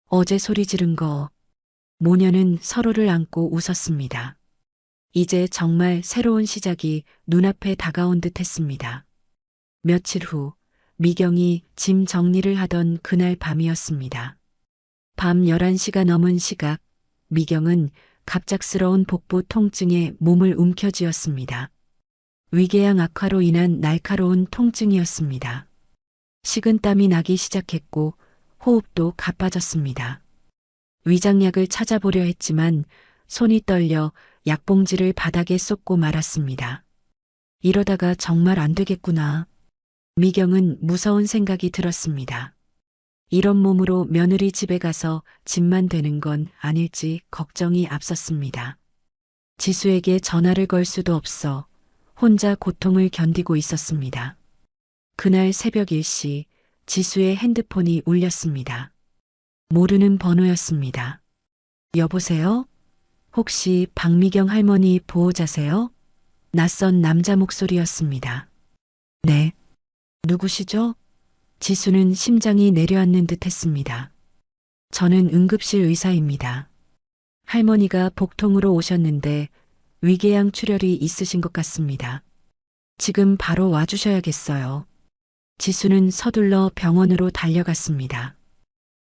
어제 소리 지른 거. 모녀는 서로를 안고 웃었습니다. 이제 정말 새로운 시작이 눈앞에 다가온 듯 했습니다. 며칠 후 미경이 짐 정리를 하던 그날 밤이었습니다. 밤 11시가 넘은 시각, 미경은 갑작스러운 복부 통증에 몸을 움켜쥐었습니다. 위궤양 악화로 인한 날카로운 통증이었습니다. 식은땀이 나기 시작했고 호흡도 가빠졌습니다. 위장약을 찾아보려 했지만 손이 떨려 약봉지를 바닥에 쏟고 말았습니다. 이러다가 정말 안 되겠구나. 미경은 무서운 생각이 들었습니다. 이런 몸으로 며느리 집에 가서 짐만 되는 건 아닐지 걱정이 앞섰습니다. 지수에게 전화를 걸 수도 없어 혼자 고통을 견디고 있었습니다. 그날 새벽 1시 지수의 핸드폰이 울렸습니다. 모르는 번호였습니다. 여보세요? 혹시 박미경 할머니 보호자세요? 낯선 남자 목소리였습니다. 네. 누구시죠? 지수는 심장이 내려앉는 듯 했습니다. 저는 응급실 의사입니다. 할머니가 복통으로 오셨는데 위궤양 출혈이 있으신 것 같습니다. 지금 바로 와주셔야겠어요. 지수는 서둘러 병원으로 달려갔습니다.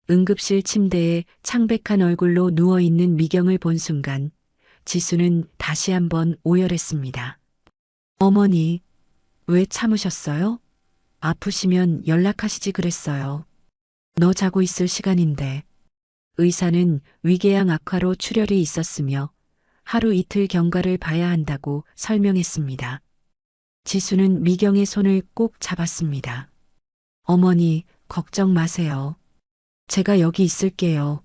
응급실 침대에 창백한 얼굴로 누워있는 미경을 본 순간 지수는 다시 한번 오열했습니다. 어머니, 왜 참으셨어요? 아프시면 연락하시지 그랬어요. 너 자고 있을 시간인데. 의사는 위궤양 악화로 출혈이 있었으며 하루 이틀 경과를 봐야 한다고 설명했습니다. 지수는 미경의 손을 꼭 잡았습니다. 어머니, 걱정 마세요. 제가 여기 있을게요.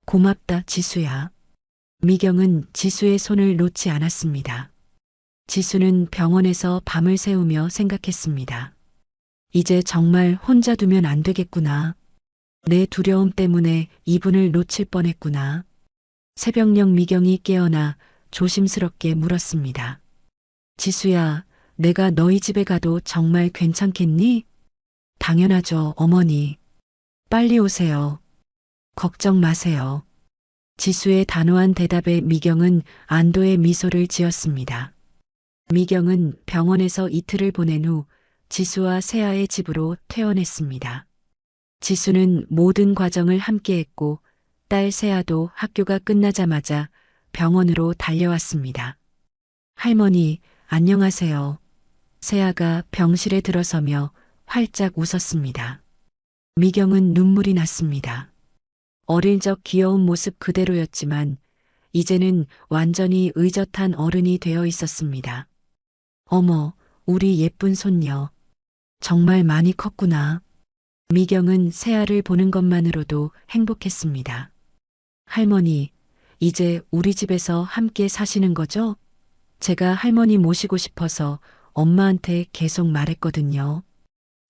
고맙다, 지수야. 미경은 지수의 손을 놓지 않았습니다. 지수는 병원에서 밤을 새우며 생각했습니다. 이제 정말 혼자 두면 안 되겠구나. 내 두려움 때문에 이분을 놓칠 뻔했구나. 새벽녘 미경이 깨어나 조심스럽게 물었습니다. 지수야, 내가 너희 집에 가도 정말 괜찮겠니? 당연하죠, 어머니. 빨리 오세요. 걱정 마세요. 지수의 단호한 대답에 미경은 안도의 미소를 지었습니다. 미경은 병원에서 이틀을 보낸 후 지수와 세아의 집으로 퇴원했습니다. 지수는 모든 과정을 함께했고 딸 세아도 학교가 끝나자마자 병원으로 달려왔습니다. 할머니, 안녕하세요. 세아가 병실에 들어서며 활짝 웃었습니다. 미경은 눈물이 났습니다. 어릴 적 귀여운 모습 그대로였지만 이제는 완전히 의젓한 어른이 되어 있었습니다. 어머, 우리 예쁜 손녀. 정말 많이 컸구나. 미경은 세아를 보는 것만으로도 행복했습니다. 할머니, 이제 우리 집에서 함께 사시는 거죠? 제가 할머니 모시고 싶어서 엄마한테 계속 말했거든요.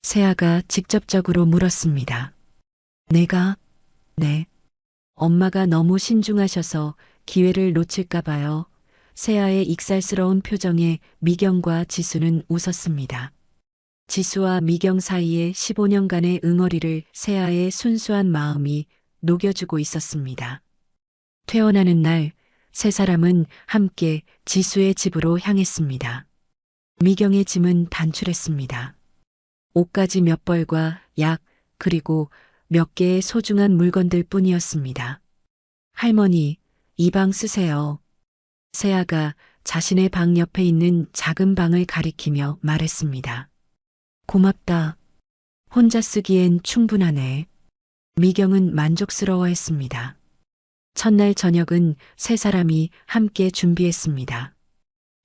세아가 직접적으로 물었습니다. 내가? 네. 엄마가 너무 신중하셔서 기회를 놓칠까 봐요. 세아의 익살스러운 표정에 미경과 지수는 웃었습니다. 지수와 미경 사이의 15년간의 응어리를 세아의 순수한 마음이 녹여주고 있었습니다. 퇴원하는 날, 세 사람은 함께 지수의 집으로 향했습니다. 미경의 짐은 단출했습니다. 옷가지 몇 벌과 약, 그리고 몇 개의 소중한 물건들 뿐이었습니다. 할머니, 이 방 쓰세요. 세아가 자신의 방 옆에 있는 작은 방을 가리키며 말했습니다. 고맙다. 혼자 쓰기엔 충분하네. 미경은 만족스러워했습니다. 첫날 저녁은 세 사람이 함께 준비했습니다.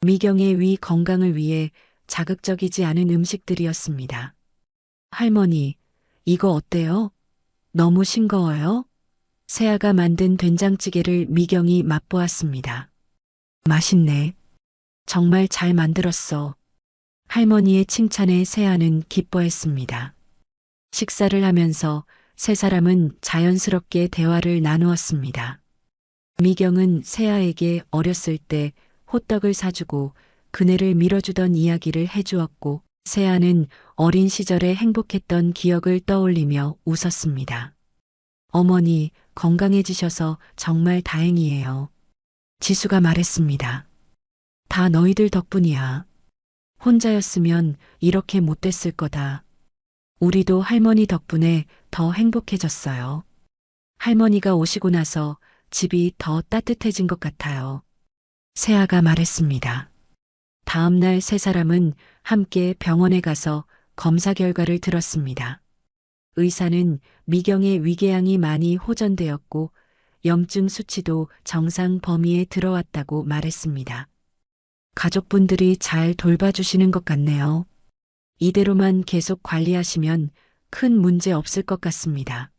미경의 위 건강을 위해 자극적이지 않은 음식들이었습니다. 할머니, 이거 어때요? 너무 싱거워요? 세아가 만든 된장찌개를 미경이 맛보았습니다. 맛있네. 정말 잘 만들었어. 할머니의 칭찬에 세아는 기뻐했습니다. 식사를 하면서 세 사람은 자연스럽게 대화를 나누었습니다. 미경은 세아에게 어렸을 때 호떡을 사주고 그네를 밀어주던 이야기를 해주었고 세아는 어린 시절에 행복했던 기억을 떠올리며 웃었습니다. 어머니, 건강해지셔서 정말 다행이에요. 지수가 말했습니다. 다 너희들 덕분이야. 혼자였으면 이렇게 못 됐을 거다. 우리도 할머니 덕분에 더 행복해졌어요. 할머니가 오시고 나서 집이 더 따뜻해진 것 같아요. 세아가 말했습니다. 다음 날 세 사람은 함께 병원에 가서 검사 결과를 들었습니다. 의사는 미경의 위궤양이 많이 호전되었고 염증 수치도 정상 범위에 들어왔다고 말했습니다. 가족분들이 잘 돌봐주시는 것 같네요. 이대로만 계속 관리하시면 큰 문제 없을 것 같습니다.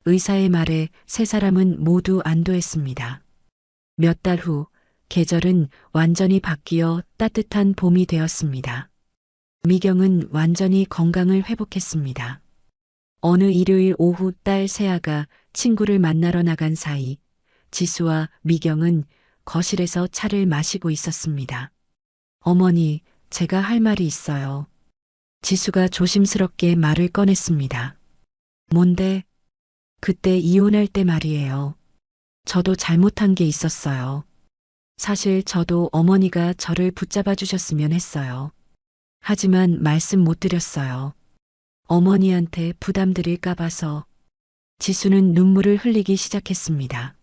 의사의 말에 세 사람은 모두 안도했습니다. 몇 달 후 계절은 완전히 바뀌어 따뜻한 봄이 되었습니다. 미경은 완전히 건강을 회복했습니다. 어느 일요일 오후 딸 세아가 친구를 만나러 나간 사이 지수와 미경은 거실에서 차를 마시고 있었습니다. 어머니, 제가 할 말이 있어요. 지수가 조심스럽게 말을 꺼냈습니다. 뭔데? 그때 이혼할 때 말이에요. 저도 잘못한 게 있었어요. 사실 저도 어머니가 저를 붙잡아 주셨으면 했어요. 하지만 말씀 못 드렸어요. 어머니한테 부담 드릴까 봐서. 지수는 눈물을 흘리기 시작했습니다.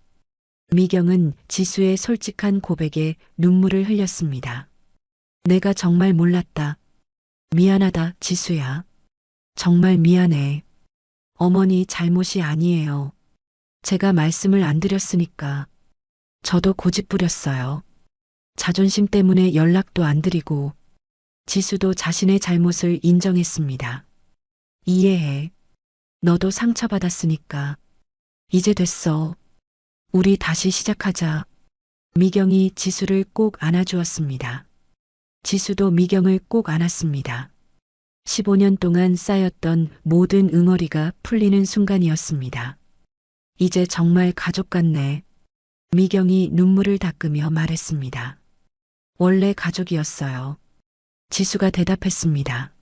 미경은 지수의 솔직한 고백에 눈물을 흘렸습니다. 내가 정말 몰랐다. 미안하다, 지수야. 정말 미안해. 어머니 잘못이 아니에요. 제가 말씀을 안 드렸으니까. 저도 고집 부렸어요. 자존심 때문에 연락도 안 드리고, 지수도 자신의 잘못을 인정했습니다. 이해해. 너도 상처받았으니까. 이제 됐어. 우리 다시 시작하자. 미경이 지수를 꼭 안아주었습니다. 지수도 미경을 꼭 안았습니다. 15년 동안 쌓였던 모든 응어리가 풀리는 순간이었습니다. 이제 정말 가족 같네. 미경이 눈물을 닦으며 말했습니다. 원래 가족이었어요. 지수가 대답했습니다.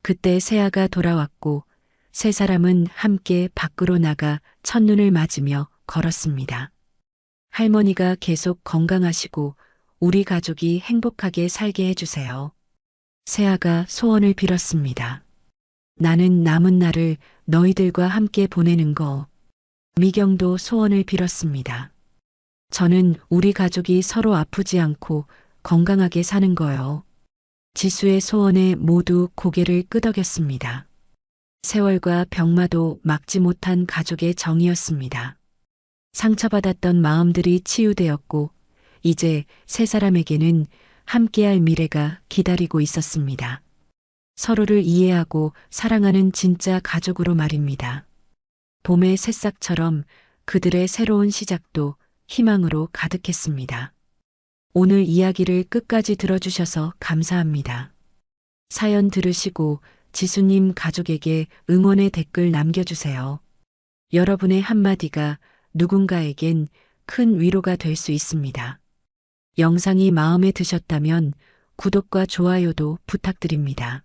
그때 세아가 돌아왔고 세 사람은 함께 밖으로 나가 첫눈을 맞으며 걸었습니다. 할머니가 계속 건강하시고 우리 가족이 행복하게 살게 해주세요. 세아가 소원을 빌었습니다. 나는 남은 날을 너희들과 함께 보내는 거. 미경도 소원을 빌었습니다. 저는 우리 가족이 서로 아프지 않고 건강하게 사는 거요. 지수의 소원에 모두 고개를 끄덕였습니다. 세월과 병마도 막지 못한 가족의 정이었습니다. 상처받았던 마음들이 치유되었고 이제 세 사람에게는 함께할 미래가 기다리고 있었습니다. 서로를 이해하고 사랑하는 진짜 가족으로 말입니다. 봄의 새싹처럼 그들의 새로운 시작도 희망으로 가득했습니다. 오늘 이야기를 끝까지 들어주셔서 감사합니다. 사연 들으시고 지수님 가족에게 응원의 댓글 남겨주세요. 여러분의 한마디가 누군가에겐 큰 위로가 될 수 있습니다. 영상이 마음에 드셨다면 구독과 좋아요도 부탁드립니다.